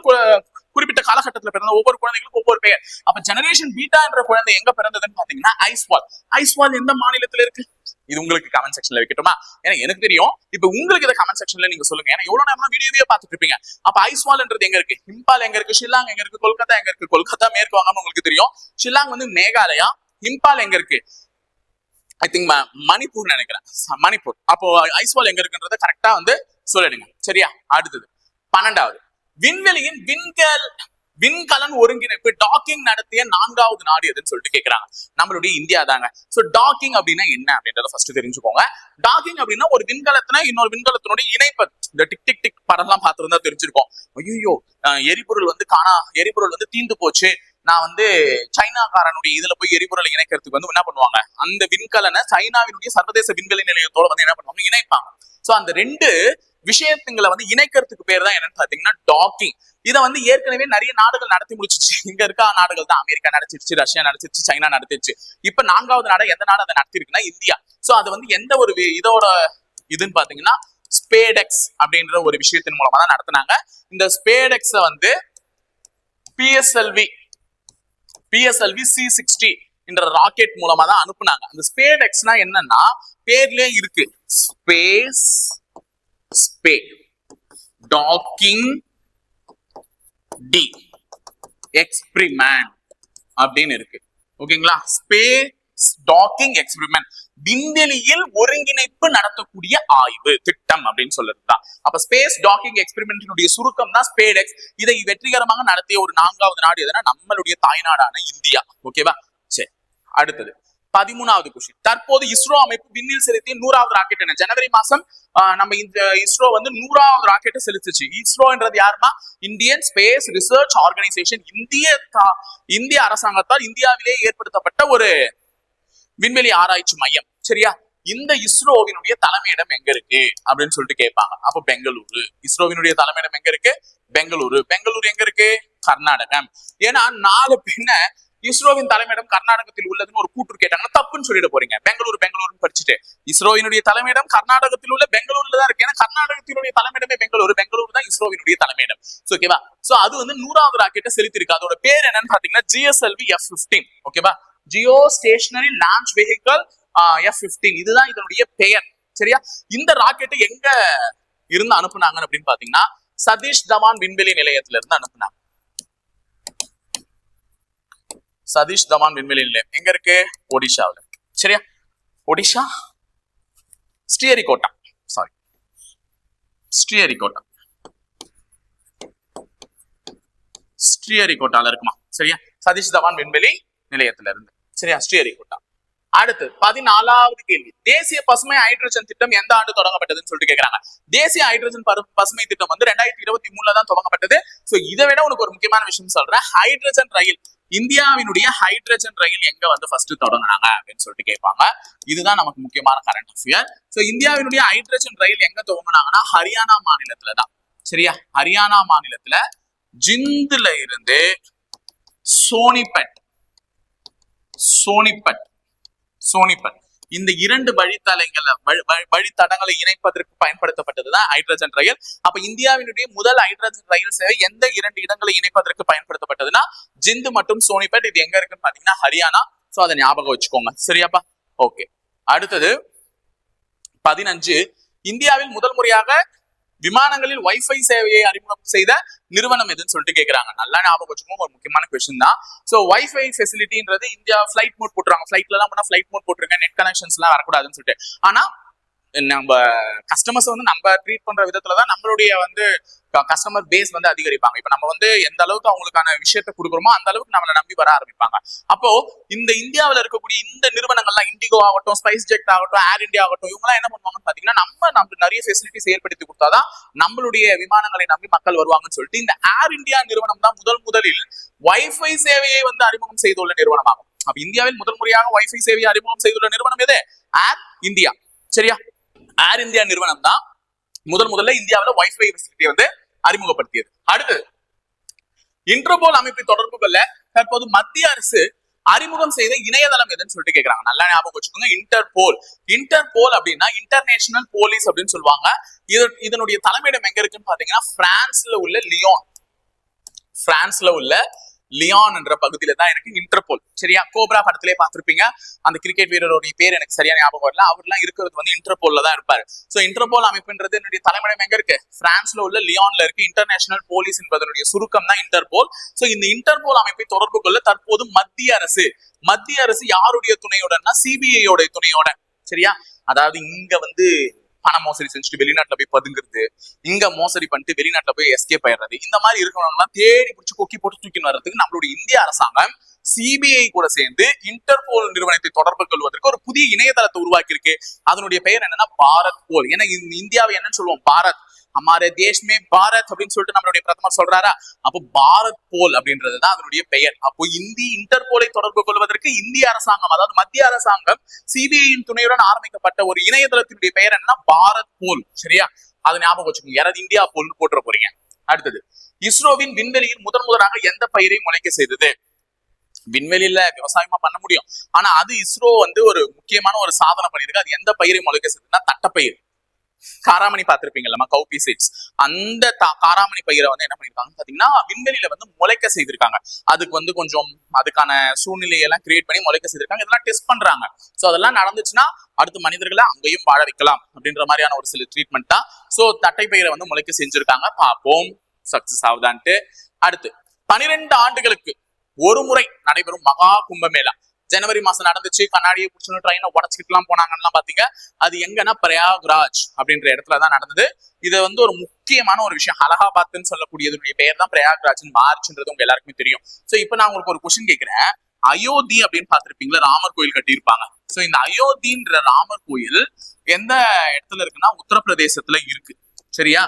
குறிப்பிட்ட காலகட்டத்துல பிறந்த ஒவ்வொரு குழந்தைகளுக்கும் ஒவ்வொரு பெயர். அப்ப ஜெனரேஷன் பீட்டா என்ற குழந்தை எங்க பிறந்ததுன்னு பாத்தீங்கன்னா ஐஸ்வால். ஐஸ்வால் எந்த மாநிலத்துல இருக்கு? இது உங்களுக்கு கமெண்ட் செக்ஷன்ல வைக்கட்டுமா? ஏன்னா எனக்கு தெரியும். இப்ப உங்களுக்கு இதை கமெண்ட் செக்ஷன்ல நீங்க சொல்லுங்க. ஏன்னா எவ்வளவு நேரம் வீடியோவே பார்த்துட்டு இருப்பீங்க. அப்ப ஐஸ்வால்ன்றது எங்க இருக்கு? இம்பால் எங்க இருக்கு? ஷில்லாங் எங்க இருக்கு? கொல்கத்தா எங்க இருக்கு? கொல்கத்தா மேற்கு வங்காளம் உங்களுக்கு தெரியும். ஷில்லாங் வந்து மேகாலயா. இம்பால் எங்க இருக்கு? ஐ திங்க் மணிப்பூர் நினைக்கிறேன், மணிப்பூர். அப்போ ஐஸ்வால் எங்க இருக்குன்றத கரெக்டா வந்து சொல்லிடுங்க, சரியா? அடுத்தது 12வது. விண்வெளியின் விண்கலன் ஒருங்கிணைப்பு டாக்கிங் நடத்திய 4வது நாடு எதுன்னு சொல்லிட்டு கேக்குறாங்க. நம்மளுடைய இந்தியா தாங்க. சோ டாக்கிங் அப்படின்னா என்ன அப்படின்றத ஃபர்ஸ்ட் தெரிஞ்சுக்கோங்க. டாக்கிங் அப்படின்னா ஒரு விண்கலத்துல இன்னொரு விண்கலத்தினுடைய இணைப்பு. இந்த டிக் டிக் டிக் படம் எல்லாம் பார்த்திருந்தா தெரிஞ்சிருக்கும். ஐயோ எரிபொருள் வந்து தீந்து போச்சு, நான் வந்து சைனாக்காரனுடைய இதுல போய் எரிபொருளை இணைக்கிறதுக்கு வந்து என்ன பண்ணுவாங்க, அந்த விண்கலனை சைனாவினுடைய சர்வதேச விண்வெளி நிலையத்தோட வந்து என்ன பண்ணுவாங்க, இணைப்பாங்க. சோ அந்த ரெண்டு விஷயத்துங்களை வந்து இணைக்கிறதுக்கு பேர் தான் என்னன்னு பாத்தீங்கன்னா டாக்கிங். இதை வந்து ஏற்கனவே நிறைய நாடுகள் நடத்தி முடிச்சிச்சு. இங்க இருக்க நாடுகள் தான் அமெரிக்கா நடத்திடுச்சு, ரஷ்யா நடத்திடுச்சு, சைனா நடத்திடுச்சு. இப்ப 4வது நாடு எந்த நாடு அதை நடத்திருக்குன்னா இந்தியா. சோ அது வந்து எந்த ஒரு இதோட இதுன்னு பாத்தீங்கன்னா ஸ்பேடெக்ஸ் அப்படின்ற ஒரு விஷயத்தின் மூலமா தான் நடத்தினாங்க. இந்த ஸ்பேடெக்ஸ வந்து பிஎஸ்எல்வி C60 என்ற ராக்கெட் மூலமா தான் அனுப்புனாங்க. அந்த ஸ்பேடெக்ஸ்னா என்னன்னா பேர்லயே இருக்கு, ஸ்பே டாக்கிங் டி எக்ஸ்பிரிமெண்ட் அப்படின்னு இருக்கு. ஓகேங்களா? ஸ்பேஸ் டாக்கிங் எக்ஸ்பிரிமெண்ட், விண்வெளியில் ஒருங்கிணைப்பு நடத்தக்கூடிய ஆய்வு திட்டம் அப்படின்னு சொல்லிருந்தான். அப்ப ஸ்பேஸ் டாக்கிங் எக்ஸ்பிரிமெண்டினுடைய சுருக்கம் தான் ஸ்பேடெக்ஸ். இதை வெற்றிகரமாக நடத்திய ஒரு 4வது நாடு எதுனா நம்மளுடைய தாய்நாடான இந்தியா. ஓகேவா? சரி, அடுத்தது 13வது கொஸ்டின். தற்போது இஸ்ரோ அமைப்பு விண்ணில் செலுத்திய 100வது ராக்கெட் என்ன? ஜனவரி மாசம் நம்ம இந்த இஸ்ரோ வந்து 100வது ராக்கெட்டை செலுத்துச்சு. இஸ்ரோன்றது யாருன்னா இந்தியன் ஸ்பேஸ் ரிசர்ச் ஆர்கனைசேஷன். இந்திய அரசாங்கத்தால் இந்தியாவிலே ஏற்படுத்தப்பட்ட ஒரு விண்வெளி ஆராய்ச்சி மையம், சரியா? இந்த இஸ்ரோவினுடைய தலைமையிடம் எங்க இருக்கு அப்படின்னு சொல்லிட்டு கேட்பாங்க. அப்ப பெங்களூரு. இஸ்ரோவினுடைய தலைமையிடம் எங்க இருக்கு? பெங்களூரு. பெங்களூரு எங்க இருக்கு? கர்நாடகம். ஏன்னா 4 பின்ன இஸ்ரோவின் தலைமையிடம் கர்நாடகத்தில் உள்ளதுன்னு ஒரு கூற்று கேட்டாங்கன்னா தப்புன்னு சொல்லிட போறீங்க. பெங்களூரு படிச்சுட்டு இஸ்ரோவினுடைய தலைமையிடம் கர்நாடகத்தில் உள்ள பெங்களூர்ல தான் இருக்கு. ஏன்னா கர்நாடகத்தினுடைய தலைமையிடமே பெங்களூரு தான் இஸ்ரோவினுடைய தலைமையிடம். ஓகேவா? சோ அது வந்து 100வது ராக்கெட்டை செலுத்திருக்கு. அதோட பேர் என்னன்னு பாத்தீங்கன்னா GSLV F-15. ஓகேவா? Geostationary launch vehicle F-15. இதுதான் இதனுடைய பெயர், சரியா? இந்த ராக்கெட்டை எங்க இருந்து அனுப்புனாங்க அப்படின்னு பாத்தீங்கன்னா சதீஷ் தவான் விண்வெளி நிலையத்தில இருந்து அனுப்புனாங்க. சதீஷ் தவான் விண்வெளி நிலையம் எங்க இருக்கு? ஒடிஷாவில், சரியா? ஒடிஷா ஸ்ரீஹரிகோட்டால இருக்குமா, சரியா? சதீஷ் தவான் விண்வெளி நிலையத்தில இருந்து, சரியா? ஸ்ரீஹரிகோட்டா. அடுத்து 14வது கேள்வி. தேசிய பசுமை ஹைட்ரஜன் திட்டம் எந்த ஆண்டு தொடங்கப்பட்டதுன்னு சொல்லிட்டு கேக்குறாங்க. தேசிய ஹைட்ரஜன் பசுமை திட்டம் வந்து 2023 தான் தொடங்கப்பட்டது. சோ இதை விட உனக்கு ஒரு முக்கியமான விஷயம் சொல்றேன். ஹைட்ரஜன் ரயில், இந்தியாவினுடைய ஹைட்ரஜன் ரயில் எங்க வந்து ஃபர்ஸ்ட் தொடங்கினாங்க அப்படின்னு சொல்லிட்டு கேட்பாங்க. இதுதான் நமக்கு முக்கியமான கரண்ட் அஃபேர். சோ இந்தியாவினுடைய ஹைட்ரஜன் ரயில் எங்க துவங்கினாங்கன்னா ஹரியானா மாநிலத்துல தான், சரியா? ஹரியானா மாநிலத்துல ஜிந்துல இருந்து சோனிபட் இந்த 2 வழித்தடங்களை இணைப்பதற்கு பயன்படுத்தப்பட்டதுதான் ஹைட்ரஜன் ரயில். அப்ப இந்தியாவினுடைய முதல் ஹைட்ரஜன் ரயில் சேவை எந்த 2 இடங்களை இணைப்பதற்கு பயன்படுத்தப்பட்டதுன்னா ஜிந்து மற்றும் சோனிபட். இது எங்க இருக்குன்னு பாத்தீங்கன்னா ஹரியானா. சோ அதை ஞாபகம் வச்சுக்கோங்க, சரியாப்பா? ஓகே. அடுத்தது 15. இந்தியாவில் முதல் முறையாக விமானங்களில் வைஃபை சேவையை அறிமுகம் செய்த நிறுவனம் எதுன்னு சொல்லிட்டு கேக்குறாங்க. நல்லா ஞாபகம் வச்சுக்கோங்க, ஒரு முக்கியமான கொஸ்டின் தான். சோ வைஃபை ஃபெசிலிட்டின்றது இந்தியா ஃபிளைட் மோட் போட்டுருவாங்க. ஃபிளைட்ல எல்லாம் ஃபிளைட் மோட் போட்டுருங்க, நெட் கனெக்ஷன்ஸ் எல்லாம் வரக்கூடாதுன்னு சொல்லிட்டு. ஆனா நம்ம கஸ்டமர்ஸ் வந்து நம்ம ட்ரீட் பண்ற விதத்துலதான் நம்மளுடைய வந்து கஸ்டமர் பேஸ் வந்து அதிகரிப்பாங்க. இப்ப நம்ம வந்து எந்த அளவுக்கு அவங்களுக்கான விஷயத்த கொடுக்குறோமோ அந்த அளவுக்கு நம்மளை நம்பி வர ஆரம்பிப்பாங்க. அப்போ இந்த இந்தியாவில் இருக்கக்கூடிய இந்த நிறுவனங்கள்லாம் இண்டிகோ ஆகட்டும், ஸ்பைஸ் ஜெட் ஆகட்டும், ஏர் இந்தியா ஆகட்டும், இவங்க எல்லாம் என்ன பண்ணுவாங்கன்னு பாத்தீங்கன்னா நமக்கு நிறைய ஃபெசிலிட்டிஸ் ஏற்படுத்தி கொடுத்தாதான் நம்மளுடைய விமானங்களை நம்பி மக்கள் வருவாங்கன்னு சொல்லிட்டு இந்த ஏர் இந்தியா நிறுவனம் தான் முதலில் வைஃபை சேவையை வந்து அறிமுகம் செய்துள்ள நிறுவனமாகும். அப்ப இந்தியாவில் முதல் முறையாக வைஃபை சேவையை அறிமுகம் செய்துள்ள நிறுவனம் எது? ஏர் இந்தியா. சரியா? ஏர் இந்தியா நிறுவனம் தான் முதல்ல இந்தியாவில் வைஃபை ஃபெசிலிட்டி வந்து அறிமுகப்படுத்தியது. அடுத்து இன்டர்போல் அமைப்பை தொடர்பு கொள்ள தற்போது மத்திய அரசு அறிமுகம் செய்த இணையதளம் எதுன்னு சொல்லிட்டு கேக்குறாங்க. நல்லா ஞாபகம் வச்சுக்கோங்க. இன்டர்போல் அப்படின்னா இன்டர்நேஷனல் போலீஸ் அப்படின்னு சொல்லுவாங்க. இதனுடைய தலைமையிடம் எங்க இருக்குன்னு பாத்தீங்கன்னா பிரான்ஸ்ல உள்ள லியான் என்ற பகுதியில தான் இருக்கு இன்டர்போல். சரியா? கோப்ரா படத்திலே பார்த்திருப்பீங்க. அந்த கிரிக்கெட் வீரருடைய பேர் எனக்கு சரியா ஞாபகம் வரல. அவர்லாம் இருக்கிறது வந்து இன்டர்போல்ல தான் இருப்பாரு. சோ இன்டர்போல் அமைப்புன்றது என்னுடைய தலைமையிடம் எங்க இருக்கு? பிரான்ஸ்ல உள்ள லியான்ல இருக்கு. இன்டர்நேஷனல் போலீஸ் என்பதனுடைய சுருக்கம் தான் இன்டர்போல். சோ இந்த இன்டர்போல் அமைப்பை தொடர்பு கொள்ள தற்போது மத்திய அரசு யாருடைய துணையோடனா சிபிஐ யோட துணையோட. சரியா? அதாவது இங்க வந்து பண மோசடி செஞ்சுட்டு வெளிநாட்டுல போய் பதுங்குறது, இங்க மோசடி பண்ணிட்டு வெளிநாட்டுல போய் எஸ்கேப் ஆயிடுறது, இந்த மாதிரி இருக்கிறவங்க எல்லாம் தேடி பிடிச்சி கொக்கி போட்டு தூக்கின்னு வர்றதுக்கு நம்மளுடைய இந்திய அரசாங்கம் சிபிஐ கூட சேர்ந்து இன்டர்போல் நிறுவனத்தை தொடர்பு கொள்வதற்கு ஒரு புதிய இணையதளத்தை உருவாக்கி இருக்கு. அதனுடைய பெயர் என்னன்னா பாரத் போல். ஏன்னா இந்தியாவை என்னன்னு சொல்லுவோம்? பாரத். हमारे देश में பாரத் அப்படின்னு சொல்லிட்டு நம்மளுடைய பிரதமர் சொல்றாரா? அப்போ பாரத் போல் அப்படின்றதுதான் அதனுடைய பெயர். அப்போ இன்டர்போலை தொடர்பு கொள்வதற்கு இந்திய அரசாங்கம், அதாவது மத்திய அரசாங்கம் சிபிஐயின் துணையுடன் ஆரம்பிக்கப்பட்ட ஒரு இணையதளத்தினுடைய பெயர் என்னன்னா பாரத் போல். சரியா? அதை ஞாபகம் வச்சுக்கோங்க. யாராவது இந்தியா போல் போட்டுற போறீங்க. அடுத்தது இஸ்ரோவின் விண்வெளியில் முதலாக எந்த பயிரை முளைக்க செய்தது? விண்வெளியில விவசாயமா பண்ண முடியும், ஆனா அது இஸ்ரோ வந்து ஒரு முக்கியமான ஒரு சாதனை பண்ணிருக்கு. அது எந்த பயிரை முளைக்க செய்ததுன்னா தட்டப்பயிர். காராமணி பார்த்திருப்பீங்கல்லமா, கௌபி சீட்ஸ். அந்த காராமணி பயிரை வந்து என்ன பண்ணிருக்காங்க பாத்தீங்கன்னா விண்வெளியில வந்து முளைக்க செய்திருக்காங்க. அதுக்கு வந்து கொஞ்சம் அதுக்கான சூழ்நிலையெல்லாம் கிரியேட் பண்ணி முளைக்க செய்திருக்காங்க. இதெல்லாம் டெஸ்ட் பண்றாங்க. சோ அதெல்லாம் நடந்துச்சுன்னா அடுத்து மனிதர்களை அங்கேயும் வாழ வைக்கலாம் அப்படின்ற மாதிரியான ஒரு சில ட்ரீட்மெண்ட் தான். சோ தட்டை பயிரை வந்து முளைக்க செஞ்சிருக்காங்க. பார்ப்போம் சக்சஸ் ஆகுதான்ட்டு. அடுத்து 12 ஆண்டுகளுக்கு ஒரு முறை நடைபெறும் மகா கும்பமேளா ஜனவரி மாசம் நடந்துச்சு. கண்ணாடியை புடிச்சு ட்ரெயினை உடச்சுக்கிட்டுலாம் போனாங்கன்னா பாத்தீங்க. அது எங்கன்னா பிரயாக்ராஜ் அப்படின்ற இடத்துலதான் நடந்தது. இது வந்து ஒரு முக்கியமான ஒரு விஷயம். அலகாபாத்ன்னு சொல்லக்கூடியதுடைய பெயர் தான் பிரயாக்ராஜ் மார்ச்ன்றது உங்க எல்லாருக்குமே தெரியும். சோ இப்ப நான் உங்களுக்கு ஒரு கொஸ்டின் கேட்கிறேன். அயோத்தி அப்படின்னு பாத்திருப்பீங்களா? ராமர் கோயில் கட்டியிருப்பாங்க. சோ இந்த அயோத்தின்ற ராமர் கோயில் எந்த இடத்துல இருக்குன்னா உத்தரப்பிரதேசத்துல இருக்கு. சரியா?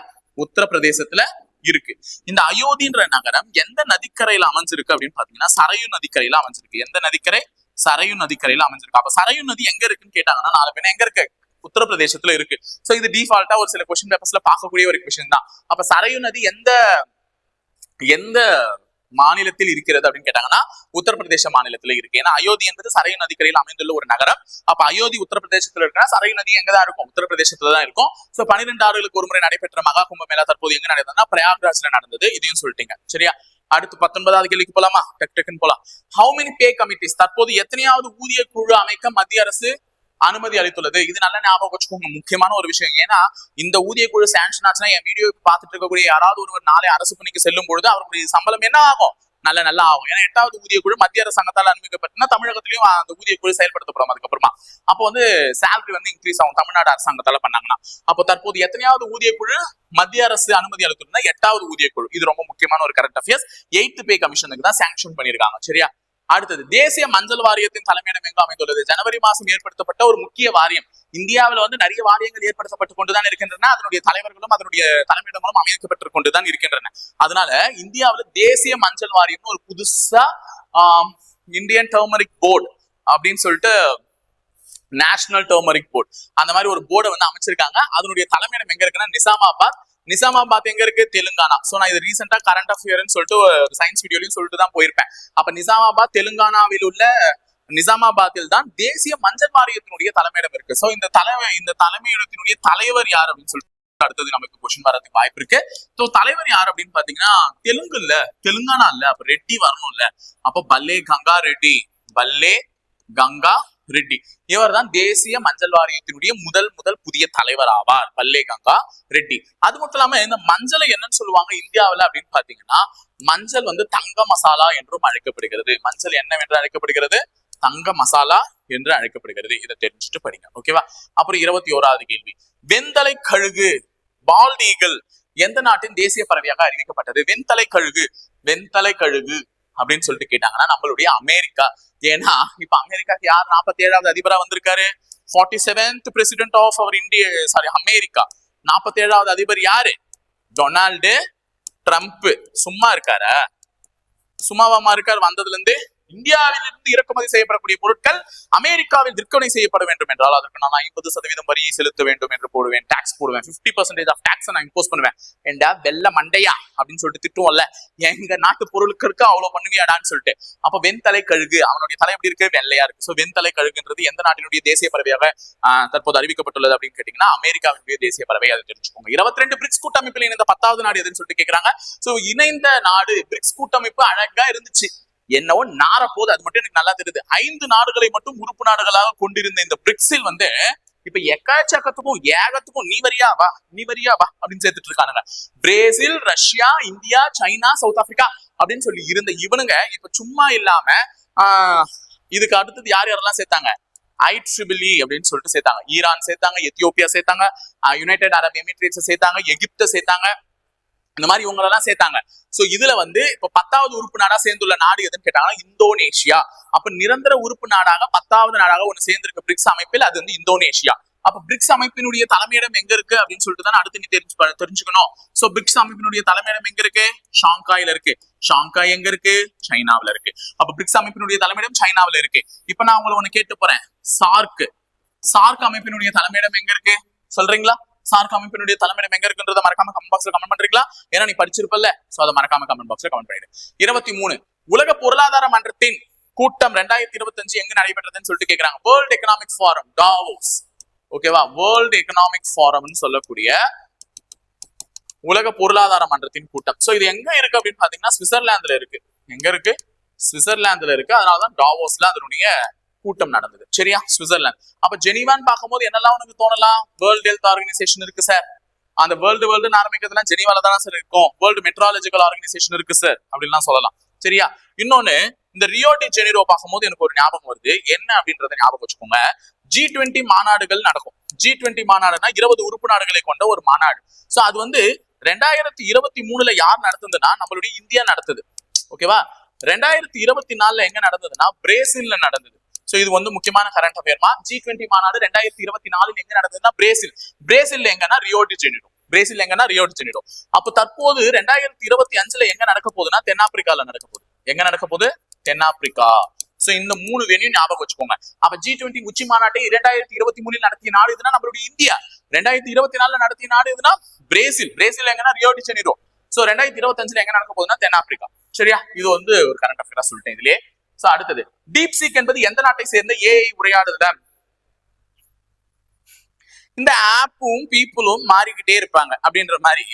உத்தரப்பிரதேசத்துல இருக்கு. இந்த அயோத்தின்ற நகரம் எந்த நதிக்கரையில அமைஞ்சிருக்கு அப்படின்னு பாத்தீங்கன்னா சரையு நதிக்கரையில அமைஞ்சிருக்கு. எந்த நதிக்கரை? சரையு நதிக்கரையில அமைஞ்சிருக்கு. அப்ப சரையு நதி எங்க இருக்குன்னு கேட்டாங்கன்னா நாலு பேர் எங்க இருக்கு? உத்தரப்பிரதேசத்துல இருக்கு. சோ இது டிஃபால்ட்டா ஒரு சில கொஸ்டின் பேப்பர்ஸ்ல பார்க்கக்கூடிய ஒரு கொஸ்டின் தான். அப்ப சரையு நதி எந்த மாநிலத்தில் இருக்கிறது அப்படின்னு கேட்டாங்கன்னா உத்தரப்பிரதேச மாநிலத்துல இருக்கு. ஏன்னா அயோத்தி என்பது சரையு நதிக்கரையில் அமைந்துள்ள ஒரு நகரம். அப்ப அயோத்தி உத்தரப்பிரதேசத்துல இருக்குன்னா சரையு நதி எங்கதான் இருக்கும்? உத்தரப்பிரதேசத்துல தான் இருக்கும். சோ 12 ஆண்டுகளுக்கு ஒரு முறை நடைபெற்ற மகா கும்பமேளா தற்போது எங்க நடந்ததுன்னா பிரயாக்ராஜ்ல நடந்தது. இதையும் சொல்லிட்டீங்க. சரியா? அடுத்து 19வது கேள்விக்கு போலாமா? டக்குன்னு போலாம். ஹவு மெனி பே கமிட்டிஸ், தற்போது எத்தனையாவது ஊதிய குழு அமைக்க மத்திய அரசு அனுமதி அளித்துள்ளது? இது நல்ல ஞாபகம் வச்சுக்கோங்க. முக்கியமான ஒரு விஷயம். ஏன்னா இந்த ஊதிய குழு சாங்ஷன் ஆச்சுன்னா என் வீடியோ பார்த்துட்டு இருக்கக்கூடிய யாராவது ஒருவர் நாளை அரசு பணிக்கு செல்லும் பொழுது அவருடைய சம்பளம் என்ன ஆகும்? நல்லா ஆகும். ஏன்னா 8வது ஊதிய குழு மத்திய அரசாங்கத்தால் அனுமதிக்கப்பட்டா தமிழகத்திலையும் அந்த ஊதிய குழு செயல்படுத்தப்படும். அதுக்கப்புறமா அப்போ வந்து சேலரி வந்து இன்க்ரீஸ் ஆகும் தமிழ்நாடு அரசாங்கத்தால பண்ணாங்கன்னா. அப்போ தற்போது எத்தனையாவது ஊதிய குழு மத்திய அரசு அனுமதி அளித்துள்ளா? 8வது ஊதிய குழு. இது ரொம்ப முக்கியமான ஒரு கரண்ட் அஃபேர்ஸ். 8th பே கமிஷனுக்கு தான் சாங்ஷன் பண்ணிருக்காங்க. சரியா? அடுத்தது தேசிய மஞ்சள் வாரியத்தின் தலைமையிடம் எங்க அமைந்துள்ளது? ஜனவரி மாசம் ஏற்படுத்தப்பட்ட ஒரு முக்கிய வாரியம். இந்தியாவில் வந்து நிறைய வாரியங்கள் ஏற்படுத்தப்பட்டு கொண்டுதான் இருக்கின்றன. அதனுடைய தலைவர்களும் அதனுடைய தலைமையிடங்களும் அமைக்கப்பட்டு கொண்டுதான் இருக்கின்றன. அதனால இந்தியாவில் தேசிய மஞ்சள் வாரியம்னு ஒரு புதுசா இந்தியன் டர்மரிக் போர்டு அப்படின்னு சொல்லிட்டு நேஷனல் டர்மரிக் போர்டு அந்த மாதிரி ஒரு போர்டை வந்து அமைச்சிருக்காங்க. அதனுடைய தலைமையிடம் எங்க இருக்குன்னா நிசாமாபாத் எங்க இருக்கு? தெலுங்கானா. சோ நான் இது ரீசெண்டா கரண்ட் அஃபேர்னு சொல்லிட்டு சயின்ஸ் வீடியோலையும் சொல்லிட்டு தான் போயிருப்பேன். அப்ப தெலுங்கானாவில் உள்ள நிசாமாபாத்தில் தான் தேசிய மஞ்சள் வாரியத்தினுடைய தலைமையிடம் இருக்கு. சோ இந்த தலைமையிடத்தினுடைய தலைவர் யார் அப்படின்னு சொல்லிட்டு அடுத்தது நமக்கு கொஸ்டின் வரதுக்கு வாய்ப்பு இருக்கு. சோ தலைவர் யார் அப்படின்னு பாத்தீங்கன்னா தெலுங்கானா இல்ல, அப்ப ரெட்டி வரணும் இல்ல. அப்ப பல்லே கங்கா ரெட்டி இவர் தான் தேசிய மஞ்சள் வாரியத்தினுடைய முதல் புதிய தலைவர் ஆவார், பல்லே கங்கா ரெட்டி. அது மட்டும் இல்லாம இந்த மஞ்சளை என்னன்னு சொல்லுவாங்க இந்தியாவில அப்படின்னு பாத்தீங்கன்னா மஞ்சள் வந்து தங்க மசாலா என்றும் அழைக்கப்படுகிறது. மஞ்சள் என்னவென்று அழைக்கப்படுகிறது? தங்க மசாலா என்று அழைக்கப்படுகிறது. இதை தெரிஞ்சுட்டு படிங்க. ஓகேவா? அப்புறம் 21வது கேள்வி, வெண்தலை கழுகு பால்ட் ஈகிள் எந்த நாட்டின் தேசிய பறவையாக அறிவிக்கப்பட்டது? வெண்தலை கழுகு, வெண்தலை கழுகு அப்படின்னு சொல்லிட்டு கேட்டாங்கன்னா நம்மளுடைய அமெரிக்கா. ஏன்னா இப்ப அமெரிக்காக்கு யார் 47வது அதிபரா வந்திருக்காரு? 47th president of our India, sorry America. 47வது அதிபர் யாரு? Donald Trump. சும்மா இருக்காரா? சும்மாவாமா இருக்கார்? வந்ததுல இருந்து இந்தியாவிலிருந்து இறக்குமதி செய்யப்படக்கூடிய பொருட்கள் அமெரிக்காவில் விற்பனை செய்யப்பட வேண்டும் என்றால் அதற்கு நான் 50% வரியை செலுத்த வேண்டும் என்று போடுவேன், டாக்ஸ் போடுவேன், 50% ஆஃப் டாக்ஸ் நான் இம்போஸ் பண்ணுவேன். ஏண்டா வெள்ள மண்டையா அப்படின்னு சொல்லிட்டு திட்டுவோம்ல, எங்க நாட்டு பொருட்களுக்கு அவ்வளவு பண்ணுவியாடான்னு சொல்லிட்டு. அப்ப வெண்தலை கழுகு, அவனுடைய தலை எப்படி இருக்கு? வெள்ளையா இருக்கு. சோ வெண்தலை கழுகுன்றது எந்த நாட்டினுடைய தேசிய பறவையாக தற்போது அறிவிக்கப்பட்டுள்ளது அப்படின்னு கேட்டீங்கன்னா அமெரிக்காவினுடைய தேசிய பறவை. அதை தெரிஞ்சுக்கோங்க. 22 பிரிக்ஸ் கூட்டமைப்பில் இணைந்த 10வது நாடு எதுன்னு சொல்லிட்டு கேட்கிறாங்க. சோ இணைந்த நாடு பிரிக்ஸ் கூட்டமைப்பு அழகா இருந்துச்சு, என்னவோ நார போது, அது மட்டும் எனக்கு நல்லா தெரியுது. 5 நாடுகளை மட்டும் உறுப்பு நாடுகளாக கொண்டிருந்த இந்த பிரிக்ஸில் வந்து இப்ப எக்காச்சக்கத்துக்கும் ஏகத்துக்கும் நீ வரியா வா நீ வரியா வா அப்படின்னு சேர்த்துட்டு இருக்கானுங்க. Brazil, Russia, India, China, south Africa அப்படின்னு சொல்லி இருந்த இவனுங்க இப்ப சும்மா இல்லாம இதுக்கு அடுத்தது யார் யாரெல்லாம் சேர்த்தாங்க? IEEE அப்படின்னு சொல்லிட்டு சேர்த்தாங்க. ஈரான் சேர்த்தாங்க, எத்தியோப்பியா சேர்த்தாங்க, யுனைடெட் அரப் எமிரேட்ஸ் சேர்த்தாங்க, எகிப்த சேர்த்தாங்க, இந்த மாதிரி இவங்களெல்லாம் சேர்த்தாங்க. சோ இதுல வந்து இப்ப 10வது உறுப்பு நாடா சேர்ந்துள்ள நாடு எதுன்னு கேட்டாங்கன்னா இந்தோனேஷியா. அப்ப நிரந்தர உறுப்பு நாடாக 10வது நாடாக ஒண்ணு சேர்ந்திருக்க பிரிக்ஸ் அமைப்பில் அது வந்து இந்தோனேஷியா. அப்ப பிரிக்ஸ் அமைப்பினுடைய தலைமையிடம் எங்க இருக்கு அப்படின்னு சொல்லிட்டு தான் அடுத்து நீ தெரிஞ்சுக்கணும். சோ பிரிக்ஸ் அமைப்பினுடைய தலைமையிடம் எங்க இருக்கு? ஷாங்காயில இருக்கு. ஷாங்காய் எங்க இருக்கு? சைனாவில இருக்கு. அப்ப பிரிக்ஸ் அமைப்பினுடைய தலைமையிடம் சைனாவில இருக்கு. இப்ப நான் உங்களை ஒண்ணு கேட்டு போறேன், சார்க் அமைப்பினுடைய தலைமையிடம் எங்க இருக்கு சொல்றீங்களா? சார்க் அமைப்பினுடைய தலைமையிடம் எங்க இருக்குன்றத மறக்காம கமெண்ட் பாக்ஸ்ல கமெண்ட் பண்றீங்களா? ஏன்னா நீ படிச்சிருப்பல்ல, சோ அதை மறக்காம கமெண்ட் பாக்ஸ்ல கமெண்ட் பண்ணிடு. 23 உலக பொருளாதார மன்றத்தின் கூட்டம் 2025 எங்க நடைபெற்றதுன்னு சொல்லிட்டு கேக்குறாங்க. World economic forum, Davos. ஓகேவா? வேர்ல்ட் எக்கனாமிக் ஃபாரம்னு சொல்லக்கூடிய உலக பொருளாதார மன்றத்தின் கூட்டம். சோ இது எங்க இருக்கு அப்படின்னு பாத்தீங்கன்னா சுவிட்சர்லாந்துல இருக்கு. எங்க இருக்கு? சுவிட்சர்லாந்துல இருக்கு. அதனாலதான் டாவோஸ்ல அதனுடைய கூட்டம் நடந்தது. சரியா? சுவிட்சர்லாந்து. அப்ப ஜெனீவான்னு பார்க்கும்போது என்னெல்லாம் உனக்கு தோணலாம்? வேர்ல்ட் ஹெல்த் ஆர்கனைசேஷன் இருக்கு சார். அந்த வேர்ல்டு ஆரம்பிக்கிறதுலாம் ஜெனீவால தானே சார் இருக்கும். வேர்ல்டு மெட்ராலஜிக்கல் ஆர்கனைசேஷன் இருக்கு சார் அப்படின்லாம் சொல்லலாம். சரியா? இன்னொன்னு, இந்த ரியோ டி ஜெனீரோ பார்க்கும்போது எனக்கு ஒரு ஞாபகம் வருது. என்ன அப்படின்றத ஞாபகம் வச்சுக்கோங்க. G20 மாநாடுகள் நடக்கும். G20 மாநாடுனா 20 உறுப்பு நாடுகளை கொண்ட ஒரு மாநாடு. சோ அது வந்து 2023ல யார் நடத்துதுன்னா நம்மளுடைய இந்தியா நடத்துது. ஓகேவா? 2024ல எங்க நடந்ததுன்னா பிரேசில்ல நடந்தது. சோ இது வந்து முக்கியமான கரண்ட் அஃபேர்மா. G20 மாநாடு 2024 எங்க நடந்ததுன்னா பிரேசில் எங்கன்னா ரியோ டி ஜெனீரோ. அப்ப தற்போது 2025ல எங்க நடக்க போகுதுன்னா தென்னாப்பிரிக்கால நடக்க போகுது. எங்க நடக்க போகுது? தென்னாப்பிரிக்கா. சோ இந்த 3 வென்யூ ஞாபகம் வச்சுக்கோங்க. அப்ப G20 உச்சி மாநாட்டை 2023 நடத்திய நாடு எதுனா நம்மளுடைய இந்தியா. 2024 நடத்திய நாடு எதுனா பிரேசில் எங்கன்னா ரியோ டி ஜெனீரோ. சோ 2025ல எங்க நடக்க போகுதுன்னா தென்னாப்பிரிக்கா. சரியா? இது வந்து ஒரு கரண்ட் அஃபேரா சொல்லிட்டேன் இதுலயே. சோ அடுத்தது, டீப் சீக் என்பது எந்த நாட்டை சேர்ந்த AI உரையாடுதல்? இந்த ஆப்பும் பீப்புளும் மாறிக்கிட்டே இருப்பாங்க அப்படின்ற மாதிரி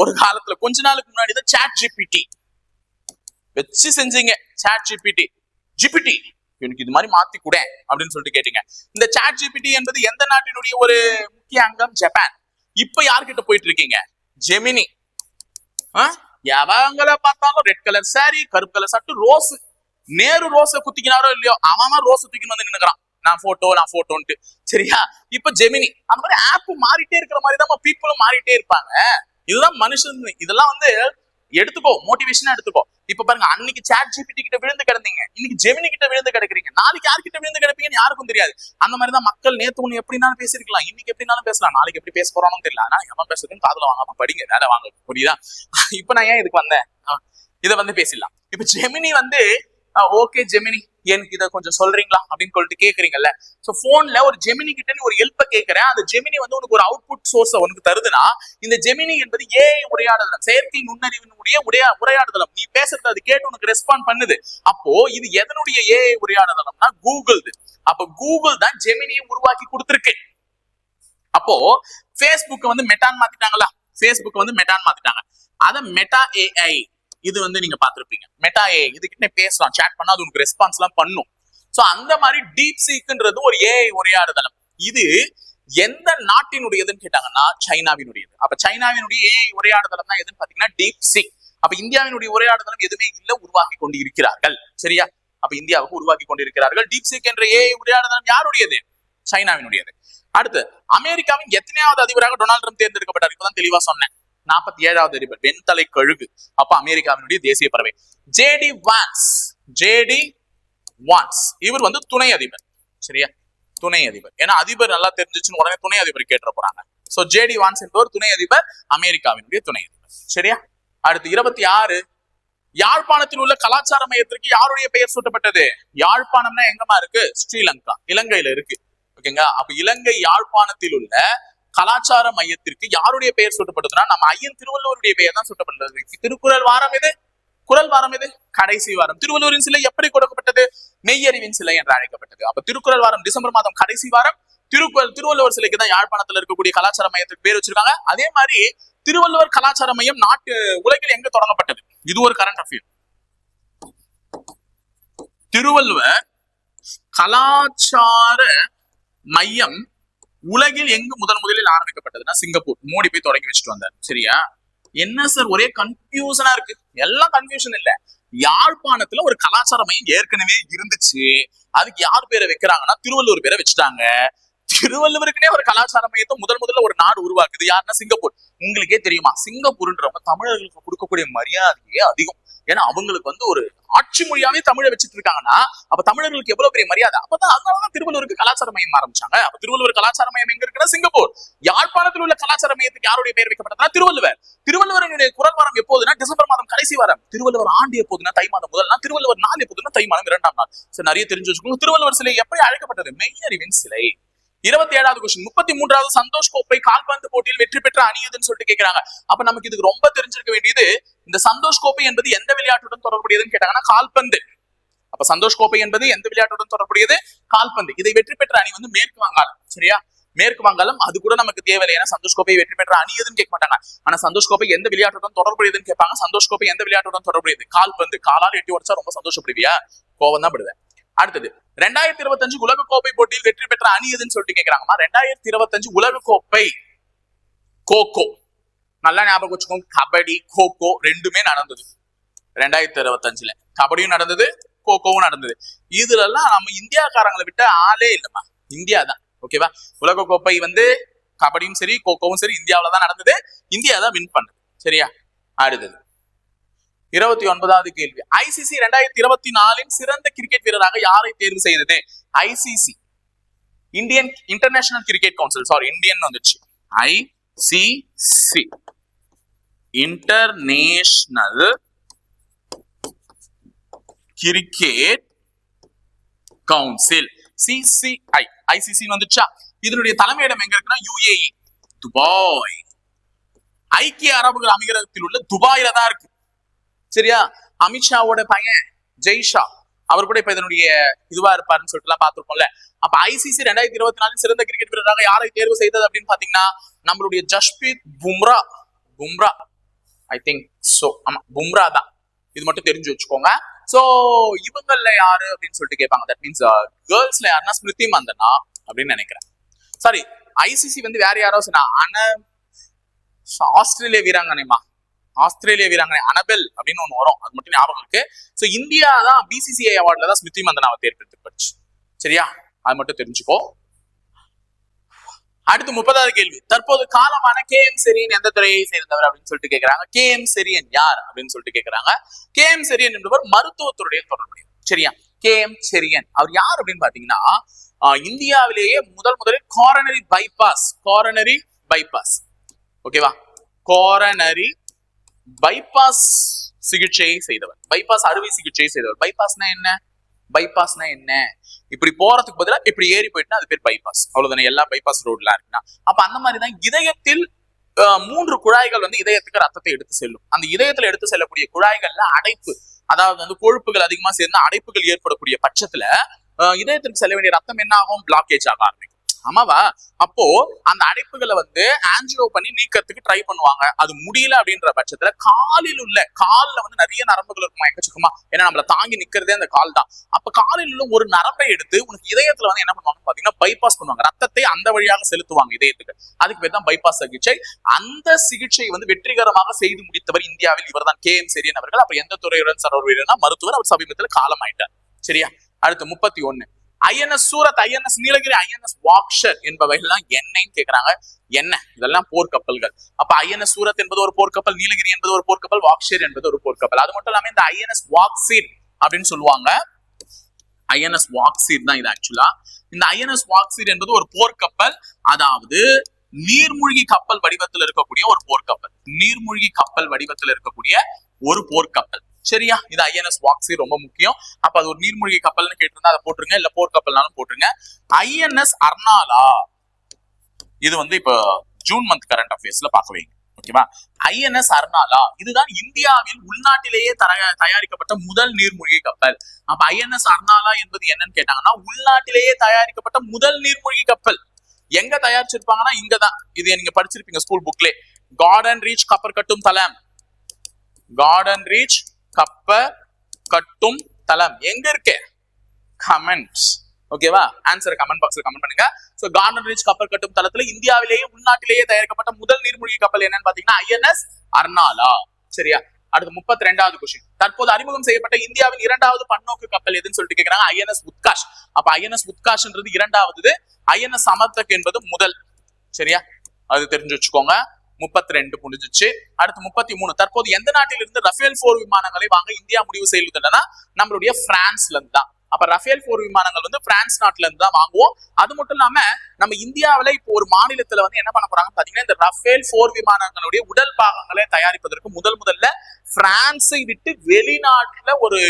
ஒரு காலத்துல கொஞ்ச நாளுக்கு முன்னாடி தான் சாட் ஜிபிடி வச்சு செஞ்சீங்க. சாட் ஜிபிடி எனக்கு இது மாதிரி மாத்தி கூட அப்படின்னு சொல்லிட்டு கேட்டீங்க. இந்த சாட் ஜிபிடி என்பது எந்த நாட்டினுடைய ஒரு முக்கிய அங்கம்? ஜப்பான். இப்ப யார்கிட்ட போயிட்டு இருக்கீங்க? ஜெமினி. எவங்கள பார்த்தாலும் ரெட் கலர் சாரி, கருப்பு கலர் சட்டு, ரோஸ். நேரு ரோஸ குத்திக்கினாரோ இல்லையோ, அவன் ரோஸ் தூக்கின்னு வந்து நின்னுக்கிறான். நான் போட்டோன்ட்டு. சரியா? இப்ப ஜெமினி. அந்த மாதிரி ஆப் மாறிட்டே இருக்கிற மாதிரி தான் பீப்புளும் மாறிட்டே இருப்பாங்க. இதுதான் மனுஷன். இதெல்லாம் வந்து எடுத்துக்கோ, மோட்டிவேஷனா எடுத்துக்கோ. இப்ப பாருங்க, அன்னைக்கு சாட் ஜிபிடி கிட்ட விழுந்து கிடந்தீங்க, இன்னைக்கு ஜெமினி கிட்ட விழுந்து கிடக்குறீங்க, நாளைக்கு யார்கிட்ட விழுந்து கிடப்பீங்கன்னு யாருக்கும் தெரியாது. அந்த மாதிரிதான் மக்கள் நேத்து ஒண்ணு எப்படினாலும் பேசிருக்கலாம், இன்னைக்கு எப்படினாலும் பேசலாம், நாளைக்கு எப்படி பேச போறான்னு தெரியல. ஆனா எவன் பேசுறதுன்னு காதுல வாங்காம படிங்க, வேலை வாங்க. புரியுதா? இப்ப நான் ஏன் இதுக்கு வந்தேன்? இதை வந்து பேசிடலாம். இப்ப ஜெமினி வந்து ஓகே ஜெமினி எனக்கு இதை கொஞ்சம் சொல்றீங்களா அப்படின்னு சொல்லிட்டு கேக்குறீங்கல்ல. சோ போன்ல ஒரு ஜெமினி கிட்ட நீ ஒரு ஹெல்ப்ப கேட்கிறேன், அந்த ஜெமினி வந்து உனக்கு ஒரு அவுட்புட் சோர்ஸ் உனக்கு தருதுன்னா, இந்த ஜெமினி என்பது AI உரையாடுதல், செயற்கை நுண்ணறிவினுடைய உரையாடுதலம். நீ பேசுறது அது கேட்டு உனக்கு ரெஸ்பாண்ட் பண்ணுது. அப்போ இது எதனுடைய AI உரையாடுதலம்னா கூகுள். அப்ப கூகுள் தான் ஜெமினியை உருவாக்கி கொடுத்திருக்கு. அப்போ Facebook வந்து மெட்டான் மாத்திட்டாங்களா? Facebook வந்து மெட்டான் மாத்திட்டாங்க. அத மெட்டா AI இது வந்து நீங்க பாத்திருப்பீங்க. மெட்டா AI இதுகிட்ட பேசலாம், சாட் பண்ணா அது உங்களுக்கு ரெஸ்பான்ஸ் எல்லாம் பண்ணும். சோ அந்த மாதிரி டீப் சீக்ன்றது ஒரு AI உரையாடுதலம். இது எந்த நாட்டினுடையதுன்னு கேட்டாங்கன்னா சைனாவினுடையது. அப்ப சைனாவினுடைய AI உரையாடுதலம் தான் எதுன்னு பாத்தீங்கன்னா டீப் சீக். அப்ப இந்தியாவினுடைய உரையாடுதலம் எதுவுமே இல்ல, உருவாக்கி கொண்டு இருக்கிறார்கள். சரியா? அப்ப இந்தியாவுக்கு உருவாக்கி கொண்டிருக்கிறார்கள். டீப்சீக் என்ற ஏஐ உரையாடுதல் யாருடையது? சைனாவினுடையது. அடுத்து அமெரிக்காவின் எத்தனையாவது அதிபராக டொனால்டு ட்ரம்ப் தேர்ந்தெடுக்கப்பட்டார்? இப்பதான் தெளிவா சொன்னேன். 47வது அதிபர். வெண்தலை கழுகு. அப்ப அமெரிக்காவினுடைய தேசிய பறவை. ஜேடி வான்ஸ் இவர் வந்து துணை அதிபர். சரியா? துணை அதிபர். ஏன்னா அதிபர் நல்லா தெரிஞ்சிச்சுன்னு உடனே துணை அதிபர் கேட்டு போறாங்க. சோ ஜேடி வான்ஸ் என்பவர் துணை அதிபர், அமெரிக்காவினுடைய துணை அதிபர். சரியா? அடுத்து 26 யாழ்ப்பாணத்தில் உள்ள கலாச்சார மையத்திற்கு யாருடைய பெயர் சூட்டப்பட்டது? யாழ்ப்பாணம்னா எங்கம்மா இருக்கு? ஸ்ரீலங்கா, இலங்கையில இருக்கு. ஓகேங்க. அப்ப இலங்கை யாழ்ப்பாணத்தில் உள்ள கலாச்சார மையத்திற்கு யாருடைய பெயர் சூட்டப்பட்டதுன்னா நம்ம ஐயன் திருவள்ளுவருடைய பெயர் தான் சூட்டப்பட்டது. திருக்குறள் வாரம் எது? குறள் வாரம் எது? கடைசி வாரம். திருவள்ளுவரின் சிலை எப்படி கொடுக்கப்பட்டது? மெய்யறிவின் சிலை என்று அழைக்கப்பட்டது. அப்ப திருக்குறள் வாரம் டிசம்பர் மாதம் கடைசி வாரம். திருவள்ளுவர் சிலைக்கு தான் யாழ்ப்பாணத்துல இருக்கக்கூடிய கலாச்சார மையத்துக்கு பேர் வச்சிருக்காங்க. அதே மாதிரி திருவள்ளுவர் கலாச்சார மையம் உலகில் எங்க தொடங்கப்பட்டது? இது ஒரு கரண்ட் அஃபேர். திருவள்ளுவர் கலாச்சார மையம் உலகில் எங்கு முதலில் ஆரம்பிக்கப்பட்டதுன்னா சிங்கப்பூர். மோடி போய் தொடங்கி வச்சுட்டு வந்தார். சரியா? என்ன சார் ஒரே கன்ஃபியூஷனா இருக்கு? எல்லாம் கன்ஃபியூஷன் இல்ல. யாழ்ப்பாணத்துல ஒரு கலாச்சார மையம் ஏற்கனவே இருந்துச்சு. அதுக்கு யார் பேரை வைக்கிறாங்கன்னா திருவள்ளுவர் பேரை வச்சுட்டாங்க. திருவள்ளுவருக்குனே ஒரு கலாச்சார மையத்தை முதல்ல ஒரு நாடு உருவாக்குது. யாருன்னா சிங்கப்பூர். உங்களுக்கே தெரியுமா, சிங்கப்பூர்ன்றவங்க தமிழர்களுக்கு கொடுக்கக்கூடிய மரியாதையே அதிகம். ஏன்னா அவங்களுக்கு வந்து ஒரு ஆட்சி மொழியாவே தமிழை வச்சுட்டு இருக்காங்கன்னா அப்ப தமிழர்களுக்கு எவ்வளவு பெரிய மரியாதை. அப்பதான் அதனாலதான் திருவள்ளுவருக்கு கலாச்சார மையம் ஆரம்பிச்சாங்க. அப்ப திருவள்ளுவர் கலாச்சார மையம் எங்க இருக்குன்னா சிங்கப்பூர். யாழ்ப்பாணத்தில் உள்ள கலாச்சார மையத்துக்கு யாருடைய பெயர் வைக்கப்பட்டதுன்னா திருவள்ளுவர். திருவள்ளுவருடைய குறள் வாரம் எப்போதுன்னா டிசம்பர் மாதம் கடைசி வாரம். திருவள்ளுவர் ஆண்டு எப்போதுன்னா தை மாதம் முதல் நாள். திருவள்ளுவர் நாள் எப்போதுன்னா தை மாதம் 2ஆம் நாள். சரி, நிறைய தெரிஞ்சு வச்சுக்கோங்க. திருவள்ளுவர் சிலை எப்படி அழைக்கப்பட்டது? மெய்யறிவின் சிலை. 27வது கொஸ்டின். 33வது சந்தோஷ் கோப்பை கால்பந்து போட்டியில் வெற்றி பெற்ற அணி எதுன்னு சொல்லிட்டு கேட்கிறாங்க. அப்ப நமக்கு இதுக்கு ரொம்ப தெரிஞ்சிருக்க வேண்டியது, இந்த சந்தோஷ் கோப்பை என்பது எந்த விளையாட்டுடன் தொடர்புடையதுன்னு கேட்டாங்கன்னா கால்பந்து. அப்ப சந்தோஷ் கோப்பை என்பது எந்த விளையாட்டுடன் தொடர்புடையது? கால்பந்து. இதை வெற்றி பெற்ற அணி வந்து மேற்கு வங்காளம். சரியா? மேற்கு வங்காளம். அது கூட நமக்கு தேவையில்லை. ஏன்னா சந்தோஷ் கோப்பை வெற்றி பெற்ற அணி எதுன்னு கேட்க மாட்டாங்க. ஆனா சந்தோஷ் கோப்பை எந்த விளையாட்டுடன் தொடர்புடையதுன்னு கேட்பாங்க. சந்தோஷ் கோப்பை எந்த விளையாட்டுடன் தொடர்புடையது? கால்பந்து. காலால் எட்டி உடைச்சா ரொம்ப சந்தோஷப்படுவியா? கோவம் தான் படுவேன். அடுத்தது 2025 உலக கோப்பை போட்டியில் வெற்றி பெற்ற அணி எதுன்னு சொல்லிட்டு கேட்கிறாங்கம்மா. 2025 உலக கோப்பை கோகோ. நல்லா ஞாபகம் வச்சுக்கோங்க. கபடி கோகோ ரெண்டுமே நடந்தது 2025. கபடியும் நடந்தது, கோகோவும் நடந்தது. இதுல எல்லாம் நம்ம இந்தியாக்காரங்களை விட்ட ஆளே இல்லம்மா. இந்தியா தான். ஓகேவா? உலக கோப்பை வந்து கபடியும் சரி கோகோவும் சரி இந்தியாவில தான் நடந்தது. இந்தியா தான் வின் பண்ணது. சரியா? அடுத்தது 29வது கேள்வி. ஐசிசி 2024 சிறந்த கிரிக்கெட் வீரராக யாரை தேர்வு செய்தது? ICC Indian international cricket council. Sorry, Indian வந்துச்சு. ICC international cricket council. CCI ICC வந்துச்சா? இதனுடைய தலைமையிடம் எங்க இருக்குன்னா யுஏஇ, துபாய். ஐக்கிய அரபு அமீரகத்தில் உள்ள துபாயில தான் இருக்கு. சரியா? அமித்ஷாவோட பையன் ஜெய்ஷா அவர் கூட இப்ப இதனுடைய இதுவா இருப்பாருன்னு சொல்லிட்டு எல்லாம் பார்த்திருப்போம்ல. அப்ப ஐசிசி 2024 சிறந்த கிரிக்கெட் வீரராக யாரை தேர்வு செய்தது அப்படின்னு பாத்தீங்கன்னா நம்மளுடைய Jasprit Bumrah I think so. ஆமா, பும்ரா தான். இது மட்டும் தெரிஞ்சு வச்சுக்கோங்க. சோ இவங்கள்ல யாரு அப்படின்னு சொல்லிட்டு கேட்பாங்க. தட் மீன்ஸ் கேர்ள்ஸ்ல யாருன்னா ஸ்மிருதி மந்தனா அப்படின்னு நினைக்கிறேன். சாரி, ஐசிசி வந்து வேற யாரோ சொன்னா ஆஸ்திரேலிய வீராங்கனைமா. ஆஸ்திரேலிய வீராங்கனை அனபெல் அப்படின்னு ஒண்ணு வரும். அது மட்டும் ஞாபகம் இருக்கு. சோ இந்தியா தான் பிசிசிஐ அவார்ட்ல தான் ஸ்மிருதி மந்தனாவை தேர்ந்தெடுத்து. சரியா? அது மட்டும் தெரிஞ்சுக்கோ. அடுத்து 30வது கேள்வி. தற்போது காலமான KM செரியன் எந்த துறையை சேர்ந்தவர் அப்படின்னு சொல்லிட்டு கேட்கிறாங்க. KM செரியன் யார் அப்படின்னு சொல்லிட்டு கேட்கிறாங்க. KM செரியன் என்பவர் மருத்துவத்துறைய தொடர்புடையவர். சரியா? KM செரியன் அவர் யார் அப்படின்னு பாத்தீங்கன்னா இந்தியாவிலேயே முதலில் காரனரி பைபாஸ் ஓகேவா? காரனரி பைபாஸ் சிகிச்சையை செய்தவர். பைபாஸ் அறுவை சிகிச்சை செய்தவர். பைபாஸ்னா என்ன? இப்படி போறதுக்கு பதிலா இப்படி ஏறி போயிட்டுனா அது பேர் பைபாஸ். அவ்வளவுதானே. எல்லா பைபாஸ் ரோட்ல இருக்குன்னா அப்ப அந்த மாதிரிதான் இதயத்தில் 3 குழாய்கள் வந்து இதயத்துக்கு ரத்தத்தை எடுத்து செல்லும். அந்த இதயத்துல எடுத்து செல்லக்கூடிய குழாய்கள்ல அடைப்பு, அதாவது வந்து கொழுப்புகள் அதிகமா சேர்ந்து அடைப்புகள் ஏற்படக்கூடிய பட்சத்துல இதயத்திற்கு செல்ல வேண்டிய ரத்தம் என்ன ஆகும்? பிளாக்கேஜ் ஆக ஆரம்பிக்கும். ஆமாவா? அப்போ அந்த அடைப்புகளை வந்து ஆன்ஜியோ பண்ணி நீக்கிறதுக்கு ட்ரை பண்ணுவாங்க. அது முடியல அப்படின்ற பட்சத்துல கால்ல வந்து நிறைய நரம்புகள் இருக்குமா, எக்கச்சக்கமா. ஏன்னா நம்மள தாங்கி நிக்கிறதே அந்த கால் தான். அப்ப காலில் உள்ள ஒரு நரம்பை எடுத்து உனக்கு இதயத்துல வந்து என்ன பண்ணுவாங்க பாத்தீங்கன்னா பைபாஸ் பண்ணுவாங்க. ரத்தத்தை அந்த வழியாக செலுத்துவாங்க இதயத்துக்கு. அதுக்கு பேர் தான் பைபாஸ் சிகிச்சை. அந்த சிகிச்சை வந்து வெற்றிகரமாக செய்து முடித்தவர் இந்தியாவில் இவர் தான் KM செரியன் அவர்கள். அப்ப எந்த துறையுடன் தொடர்புடையனா மருத்துவர். அவர் சமீபத்தில் காலம் ஆயிட்டார். சரியா? அடுத்து 31 INS Surat, INS Nilgiri, INS Vagsheer என்பவைகள்லாம் என்னன்னு கேக்குறாங்க. என்ன இதெல்லாம் போர்க்கப்பல்கள். அப்ப ஐஎன்எஸ் சூரத் என்பது ஒரு போர்க்கப்பல், நீலகிரி என்பது ஒரு போர்க்கப்பல், வாக்ஷர் என்பது ஒரு போர்க்கப்பல். அது மட்டும் இல்லாம இந்த ஐஎன்எஸ் வாக்சீர் அப்படின்னு சொல்லுவாங்க. ஐஎன்எஸ் வாக்சீர் தான் இது ஆக்சுவலா. இந்த ஐஎன்எஸ் வாக்சீர் என்பது ஒரு போர்க்கப்பல், அதாவது நீர்மூழ்கி கப்பல் வடிவத்தில் இருக்கக்கூடிய ஒரு போர்க்கப்பல். நீர்மூழ்கி கப்பல் வடிவத்தில் இருக்கக்கூடிய ஒரு போர்க்கப்பல். சரியா? இது ஐஎன்எஸ் வாக்சீர் ரொம்ப முக்கியம். அப்ப அது ஒரு நீர்மூழ்கி கப்பல்னு கேட்டிருந்தா அதை போட்டுருங்க, இல்ல போர்க்கப்பல்னாலும் போட்டுருங்க. ஐஎன்எஸ் அர்னாலா, இது வந்து இப்ப ஜூன் மந்த் கரண்ட் அஃபேர்ஸ்ல பார்க்க வைங்க. ஓகேவா? ஐஎன்எஸ் அர்னாலா இதுதான் இந்தியாவில் உள்நாட்டிலேயே தயாரிக்கப்பட்ட முதல் நீர்மூழ்கி கப்பல். அப்ப ஐஎன்எஸ் அர்னாலா என்பது என்னன்னு கேட்டாங்கன்னா, உள்நாட்டிலேயே தயாரிக்கப்பட்ட முதல் நீர்மூழ்கி கப்பல். எங்க தயாரிச்சிருப்பாங்கன்னா இங்கதான். இது நீங்க படிச்சிருப்பீங்க ஸ்கூல் புக்லே. கார்டன் ரீச் கப்பர் கட்டும் தளம். கார்டன் ரீச் கப்பர் கட்டும் தளம் எங்க இருக்கு? கமெண்ட்ஸ். ஓகேவா? ஆன்சர் கமெண்ட் பாக்ஸ்ல கமெண்ட் பண்ணுங்க. சோ கார்டன் ரீச் கப்பல் கட்டும் தளத்துல இந்தியாவிலேயே உள்நாட்டிலேயே தயாரிக்கப்பட்ட முதல் நீர்மூழ்கி கப்பல் என்னன்னு பாத்தீங்கன்னா ஐஎன்எஸ் அர்னாலா. சரியா? அடுத்து 32வது கொஸ்டின். தற்போது அறிமுகம் செய்யப்பட்ட இந்தியாவின் இரண்டாவது பன்னோக்கு கப்பல் எதுன்னு சொல்லிட்டு கேக்குறாங்க. ஐஎன்எஸ் உத்காஷ். அப்ப ஐஎன்எஸ் உத்காஷ்ன்றது இரண்டாவது, ஐஎன்எஸ் சமர்த்தக் என்பது முதல். சரியா? அது தெரிஞ்சு வச்சுக்கோங்க. 32 முடிஞ்சிச்சு. அடுத்து 33. தற்போது எந்த நாட்டில் இருந்து ரஃபேல் போர் விமானங்களை வாங்க இந்தியா முடிவு செய்யுதுன்னா நம்மளுடைய பிரான்ஸ்ல இருந்து தான். அப்ப ரஃபேல் போர் விமானங்கள் வந்து பிரான்ஸ் நாட்டுல இருந்து தான் வாங்குவோம். அது மட்டும் இல்லாம நம்ம இந்தியாவில இப்போ ஒரு மாநிலத்துல வந்து என்ன பண்ண போறாங்க பாத்தீங்கன்னா, இந்த ரஃபேல் போர் விமானங்களுடைய உடல் பாகங்களை தயாரிப்பதற்கு முதல்ல பிரான்ஸை விட்டு வெளிநாட்டுல ஒரு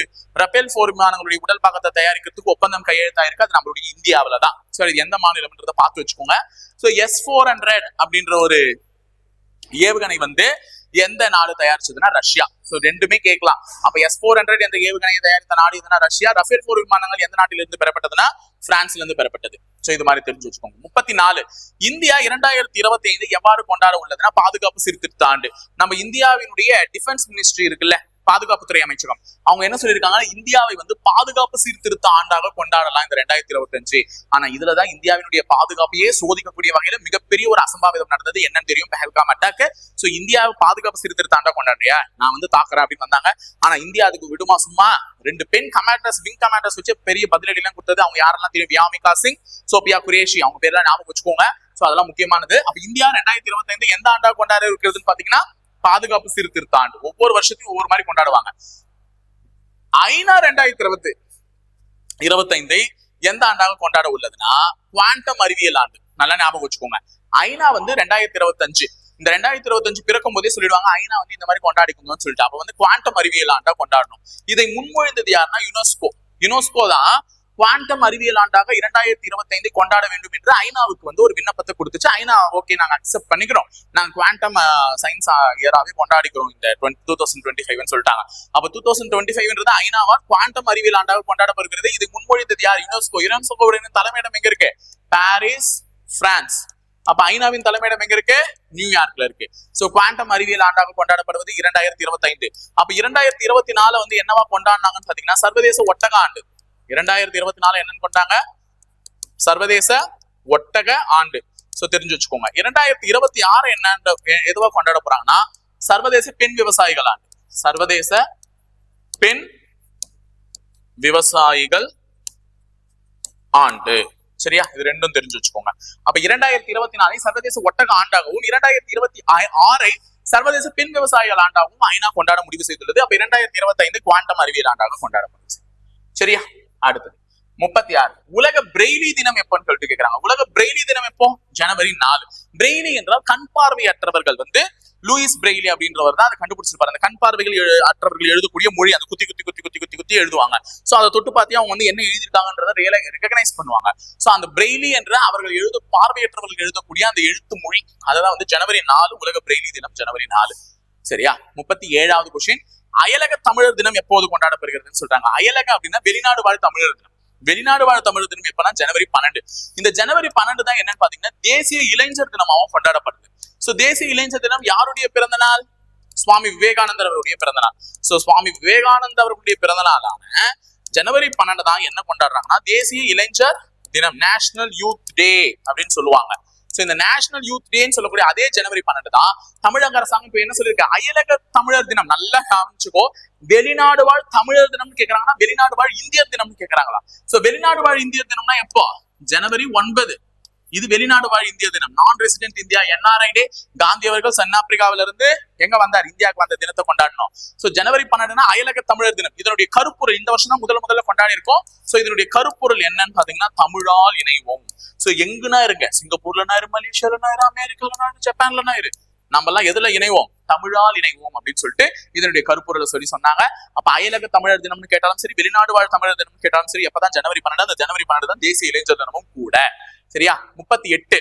ரஃபேல் போர் விமானங்களுடைய உடல் பாகத்தை தயாரிக்கிறதுக்கு ஒப்பந்தம் கையெழுத்தாயிருக்கு. அது நம்மளுடைய இந்தியாவில தான். சரி, எந்த மாநிலம்ன்றதை பார்த்து வச்சுக்கோங்க. சோ S-400 அப்படின்ற ஒரு ஏவுகணை வந்து எந்த நாடு தயாரிச்சதுன்னா ரஷ்யா. சோ ரெண்டுமே கேட்கலாம். அப்ப S-400 என்ற ஏவுகணையை தயாரித்த நாடு எதுனா ரஷ்யா. ரஃபேல் போர் விமானங்கள் எந்த நாட்டில இருந்து பெறப்பட்டதுன்னா பிரான்ஸ்ல இருந்து பெறப்பட்டது. சோ இது மாதிரி தெரிஞ்சு வச்சுக்கோங்க. 34. இந்தியா 2025 எவ்வாறு கொண்டாட உள்ளதுன்னா பாதுகாப்பு சீர்திருத்த ஆண்டு. நம்ம இந்தியாவினுடைய டிஃபென்ஸ் மினிஸ்ட்ரி இருக்குல்ல, பாதுகாப்புத்துறை அமைச்சகம், அவங்க என்ன சொல்லியிருக்காங்க, இந்தியாவை வந்து பாதுகாப்பு சீர்திருத்த ஆண்டாக கொண்டாடலாம் இந்த 2025. ஆனா இதுலதான் இந்தியாவினுடைய பாதுகாப்பையே சோதிக்கக்கூடிய வகையில மிகப்பெரிய ஒரு அசம்பாவிதம் நடந்தது. என்னன்னு தெரியும்? பெஹல்காம் அட்டாக். சோ இந்தியாவை பாதுகாப்பு சீர்திருத்த ஆண்டா கொண்டாடுறியா, நான் வந்து தாக்குறேன் அப்படின்னு வந்தாங்க. ஆனா இந்தியா அதுக்கு விடுமா? சும்மா 2 பெண் கமாண்டர்ஸ், விங் கமாண்டர்ஸ் வச்சு பெரிய பதிலடி எல்லாம் கொடுத்தது. அவங்க யாரெல்லாம் தெரியும்? வியாமிகா சிங், சோபியா குரேஷி, அவங்க பேர்லாம் ஞாபகம் வச்சுக்கோங்க. சோ அதெல்லாம் முக்கியமானது. அப்ப இந்தியா 2025 எந்த ஆண்டா கொண்டாட இருக்கிறதுன்னு பாத்தீங்கன்னா பாதுகாப்பு சீர்திருத்த ஆண்டு. ஒவ்வொரு வருஷத்தையும் ஒவ்வொரு மாதிரி கொண்டாடுவாங்க. ஐநா 2025 எந்த ஆண்டாக கொண்டாட உள்ளதுன்னா குவாண்டம் அறிவியல் ஆண்டு. நல்லா ஞாபகம் வச்சுக்கோங்க. ஐநா வந்து 2025, இந்த 2025 பிறக்கும் போதே சொல்லிடுவாங்க ஐநா வந்து இந்த மாதிரி கொண்டாடிக்கணும்னு சொல்லிட்டு. அப்ப வந்து குவாண்டம் அறிவியல் ஆண்டா கொண்டாடணும். இதை முன்மொழிந்தது யாருன்னா யுனெஸ்கோ. யுனெஸ்கோ தான் குவாண்டம் அறிவியல் ஆண்டாக 2025 கொண்டாட வேண்டும் என்று ஐநாவுக்கு வந்து ஒரு விண்ணப்பத்தை கொடுத்துச்சு. ஐநா ஓகே நாங்க அக்செப்ட் பண்ணிக்கிறோம், நாங்க குவாண்டம் சயின்ஸ் இயராவே கொண்டாடிக்கிறோம் இந்த 2025 சொல்லிட்டாங்க. அப்ப 2025 ஐநாவால் குவாண்டம் அறிவியல் ஆண்டாக கொண்டாடப்படுகிறது. இது முன்மொழிந்தது யார்? யுனெஸ்கோ. யுனெஸ்கோவுடைய தலைமையிடம் எங்க இருக்கு? Paris, France. அப்ப ஐநாவின் தலைமையிடம் எங்க இருக்கு? நியூயார்க்ல இருக்கு. சோ குவாண்டம் அறிவியல் ஆண்டாக கொண்டாடப்படுவது 2025. அப்ப 2024 வந்து என்னவா கொண்டாடினாங்கன்னு பாத்தீங்கன்னா சர்வதேச ஒட்டக ஆண்டு. 2024 என்னன்னு கொண்டாங்க? சர்வதேச ஒட்டக ஆண்டு. சோ தெரிஞ்சு வச்சுக்கோங்க. 2026 என்ன எதுவா கொண்டாட போறாங்கன்னா சர்வதேச பெண் விவசாயிகள் ஆண்டு. சர்வதேச பெண் விவசாயிகள் ஆண்டு. சரியா? இது ரெண்டும் தெரிஞ்சு வச்சுக்கோங்க. அப்ப 2024 சர்வதேச ஒட்டக ஆண்டாகவும் 2026 சர்வதேச பெண் விவசாயிகள் ஆண்டாகவும் ஐநா கொண்டாட முடிவு செய்துள்ளது. அப்ப 2025 குவாண்டம் அறிவியல் ஆண்டாக கொண்டாடப்படுது. சரியா? அடுத்தது 36. உலக பிரெய்லி தினம் எப்போன்னு சொல்லிட்டு கேக்குறாங்க. உலக பிரெய்லி தினம் எப்போ? ஜனவரி 4. பிரெய்லி என்றால் கண் பார்வையற்றவர்கள் வந்து லூயிஸ் பிரெய்லி அப்படின்றவர் தான் அதை கண்டுபிடிச்சிருப்பாரு. அந்த கண் பார்வைகள் அற்றவர்கள் எழுதக்கூடிய மொழி, அந்த குத்தி குத்தி குத்தி குத்தி குத்தி குத்தி எழுதுவாங்க. சோ அதை தொட்டு பார்த்து அவங்க வந்து என்ன எழுதியிருக்காங்கன்றத ரெகனைஸ் பண்ணுவாங்க. சோ அந்த பிரெய்லி என்ற அவர்கள் பார்வையற்றவர்கள் எழுதக்கூடிய அந்த எழுத்து மொழி, அதெல்லாம் வந்து ஜனவரி 4 உலக பிரெய்லி தினம், ஜனவரி 4. சரியா? 37வது கொஸ்டின். அயலக தமிழர் தினம் எப்போது கொண்டாடப்படுகிறதுன்னு சொல்றாங்க. அயலக அப்படின்னா வெளிநாடு வாழ் தமிழர் தினம். வெளிநாடு வாழ் தமிழர் தினம் எப்பன்னா ஜனவரி 12. இந்த ஜனவரி 12 தான் என்னன்னு பாத்தீங்கன்னா தேசிய இளைஞர் தினமாகவும் கொண்டாடப்படுது. சோ தேசிய இளைஞர் தினம் யாருடைய பிறந்த நாள்? சுவாமி விவேகானந்தர் அவருடைய பிறந்த நாள். சோ சுவாமி விவேகானந்தர் அவர்களுடைய பிறந்த நாளான ஜனவரி 12 தான் என்ன கொண்டாடுறாங்கன்னா தேசிய இளைஞர் தினம், நேஷனல் யூத் டே அப்படின்னு சொல்லுவாங்க. சோ இந்த நேஷனல் யூத் டேன்னு சொல்லக்கூடிய அதே ஜனவரி 12 தான் தமிழக அரசாங்கம் இப்ப என்ன சொல்லிருக்கு, அயலக தமிழர் தினம். நல்லா கவனிச்சுக்கோ, வெளிநாடு வாழ் தமிழர் தினம்னு கேக்குறாங்கன்னா வெளிநாடு வாழ் இந்தியர் தினம்னு கேக்குறாங்களா? சோ வெளிநாடு வாழ் இந்தியர் தினம்னா எப்போ? ஜனவரி 9. இது வெளிநாடு வாழ் இந்திய தினம். நான் ரெசிடென்ட் இந்தியா NRI டே. காந்தி அவர்கள் தென்னாப்பிரிக்காவில இருந்து எங்க வந்தார், இந்தியாவுக்கு வந்த தினத்தை கொண்டாடணும். சோ ஜனவரி 12 அயலக தமிழர் தினம். இதனுடைய கருப்பொருள் இந்த வருஷம் தான் முதல்ல கொண்டாடி இருக்கோம். சோ இதனுடைய கருப்பொருள் என்னன்னு பாத்தீங்கன்னா தமிழால் இணைவோம். சோ எங்குனா இருங்க, சிங்கப்பூர்லனா இரு, மலேசியாலனா இரு, அமெரிக்காலனா இரு, ஜப்பான்லனா இரு, நம்ம எல்லாம் எதுல இணைவோம்? தமிழால் இணைவோம் அப்படின்னு சொல்லிட்டு இதனுடைய கருப்பொருளை சொன்னாங்க. அப்ப அயலக தமிழர் தினம்னு கேட்டாலும் சரி, வெளிநாடு வாழ் தமிழர் தினம் கேட்டாலும் சரி, எப்பதான் ஜனவரி 12. அந்த ஜனவரி 12 தான் தேசிய இளைஞர் தினமும் கூட. சரியா? 38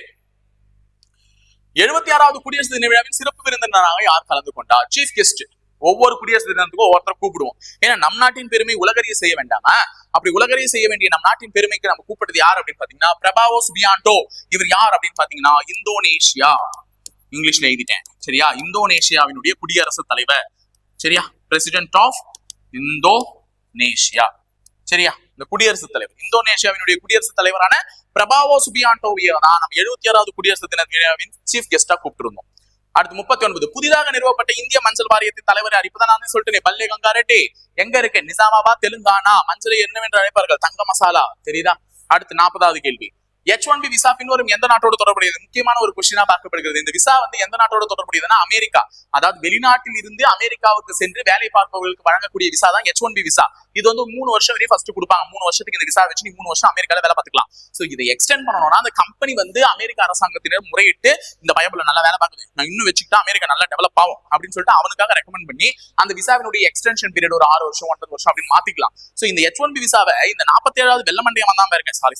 76வது குடியரசு தின விழாவின் சிறப்பு விருந்தினராக யார் கலந்து கொண்டார்? Chief guest. ஒவ்வொரு குடியரசு தினத்துக்கும் ஒவ்வொருத்தர் கூப்பிடுவோம். ஏன்னா நம் நாட்டின் பெருமை உலகறிய செய்ய வேண்டாமா? அப்படி உலகறிய செய்ய வேண்டிய நம் நாட்டின் பெருமைக்கு நம்ம கூப்பிட்டது யார் அப்படின்னு பாத்தீங்கன்னா பிரபாவோ சுபியாண்டோ. இவர் யார் அப்படின்னு பாத்தீங்கன்னா இந்தோனேஷியா. இங்கிலீஷ்ல எழுதிட்டேன். சரியா? இந்தோனேஷியாவினுடைய குடியரசுத் தலைவர். சரியா? President of Indonesia. சரியா? இந்த குடியரசுத் தலைவர் இந்தோனேஷியாவினுடைய குடியரசுத் தலைவரான பிரபாவோ சுபியாண்டோவியை தான் நம்ம 76வது குடியரசு தின விழாவின் சீஃப் கெஸ்டா கூப்பிட்டிருந்தோம். அடுத்து 39 புதிதாக நிறுவப்பட்ட இந்திய மஞ்சள் வாரியத்தின் தலைவரை அறிவிப்பதான் நான் சொல்லிட்டேன். பல்லே கங்காரெட்டி எங்க இருக்கு? நிசாமாபாத், தெலுங்கானா. மஞ்சளை என்னவென்று அழைப்பார்கள்? தங்க மசாலா. தெரியுதா? அடுத்து 40வது கேள்வி. H1B விசா பின்வரும் எந்த நாட்டோடு தொடர்புடையது? முக்கியமான ஒரு கொஸ்டினா பார்க்கப்படுகிறது. இந்த விசா எந்த நாட்டோட தொடர்புடையதுன்னா அமெரிக்கா. அதாவது வெளிநாட்டில் இருந்து அமெரிக்காவுக்கு சென்று வேலை பார்ப்பவர்களுக்கு வழங்கக்கூடிய விசா தான் H1B விசா. இது 3 வருஷம் வரையும் ஃபர்ஸ்ட் கொடுப்பாங்க. 3 வருஷத்துக்கு இந்த விசா வச்சு நீ 3 வருஷம் அமெரிக்கால வேலை பார்த்துக்கலாம். சோ இதை எக்ஸ்டெண்ட் பண்ணணும்னா அந்த கம்பெனி அமெரிக்க அரசாங்கத்தினர் முறையிட்டு இந்த பயபுல நல்லா வேலை பார்க்குது, நான் இன்னும் வச்சுக்கிட்டா அமெரிக்கா நல்லா டெவலப் ஆகும் அப்படின்னு சொல்லிட்டு அவனுக்காக ரெக்கமெண்ட் பண்ணி அந்த விசாவினுடைய எக்ஸ்டென்ஷன் பீரியட் ஒரு 6 வருஷம் 9 வருஷம் அப்படின்னு மாத்திக்கலாம். சோ இந்த H1B விசாவை இந்த 47வது வெள்ளமண்டையம் வந்தா பாருங்க, சாரி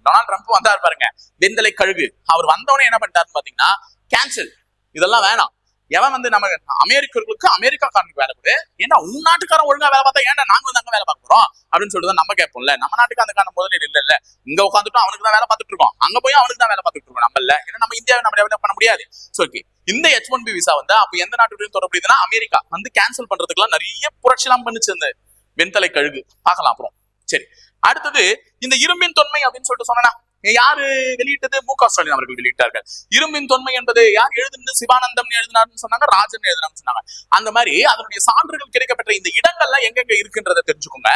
டொனால்ட் ட்ரம்ப் வந்தாரு பாருங்க, வெந்தலை கழுகு. அவர் வந்தவனே என்ன பண்ணிட்டாருன்னு பாத்தீங்கன்னா கேன்சல், இதெல்லாம் வேணாம். எவன் நம்ம அமெரிக்கர்களுக்கு அமெரிக்காக்காரனுக்கு வேலை கொடு, ஏன்னா உன் நாட்டுக்காரன் ஒழுங்கா வேலை பார்த்தா ஏன்னா நாங்க அங்க வேலை பார்க்கிறோம் அப்படின்னு சொல்லிட்டு நம்ம கேட்போம்ல. நம்ம நாட்டுக்கு அதுக்கான முதலீடு இல்ல. இங்க உட்காந்துட்டோம் அவனுக்கு தான் வேலை பார்த்துட்டு இருக்கோம், அங்க போய் அவனுக்கு தான் வேலை பார்த்துட்டு இருக்கோம். நம்ம இல்ல, ஏன்னா நம்ம இந்தியாவை நம்ம டெவலப் பண்ண முடியாது. ஓகே, இந்த H1B விசா அப்ப எந்த நாட்டுடையும் தொடர்புடையதுன்னா அமெரிக்கா கேன்சல் பண்றதுக்குலாம் நிறைய புரட்சிலாம் பண்ணுச்சு அந்த வெண்தலை கழுகு. பார்க்கலாம் அப்புறம். சரி, அடுத்தது இந்த இரும்பின் தொன்மை அப்படின்னு சொல்லிட்டு சொன்னா யாரு வெளியிட்டது? மு.க. ஸ்டாலின் அவர்கள் வெளியிட்டார்கள். இரும்பின் தொன்மை என்பது யார் எழுதுனது? சிவானந்தம் எழுதினார்னு சொன்னாங்க, ராஜன் எழுதினார்னு சொன்னாங்க. அந்த மாதிரி அதனுடைய சான்றுகள் கிடைக்கப்பட்ட இந்த இடங்கள்லாம் எங்கெங்க இருக்குன்றத தெரிஞ்சுக்கோங்க.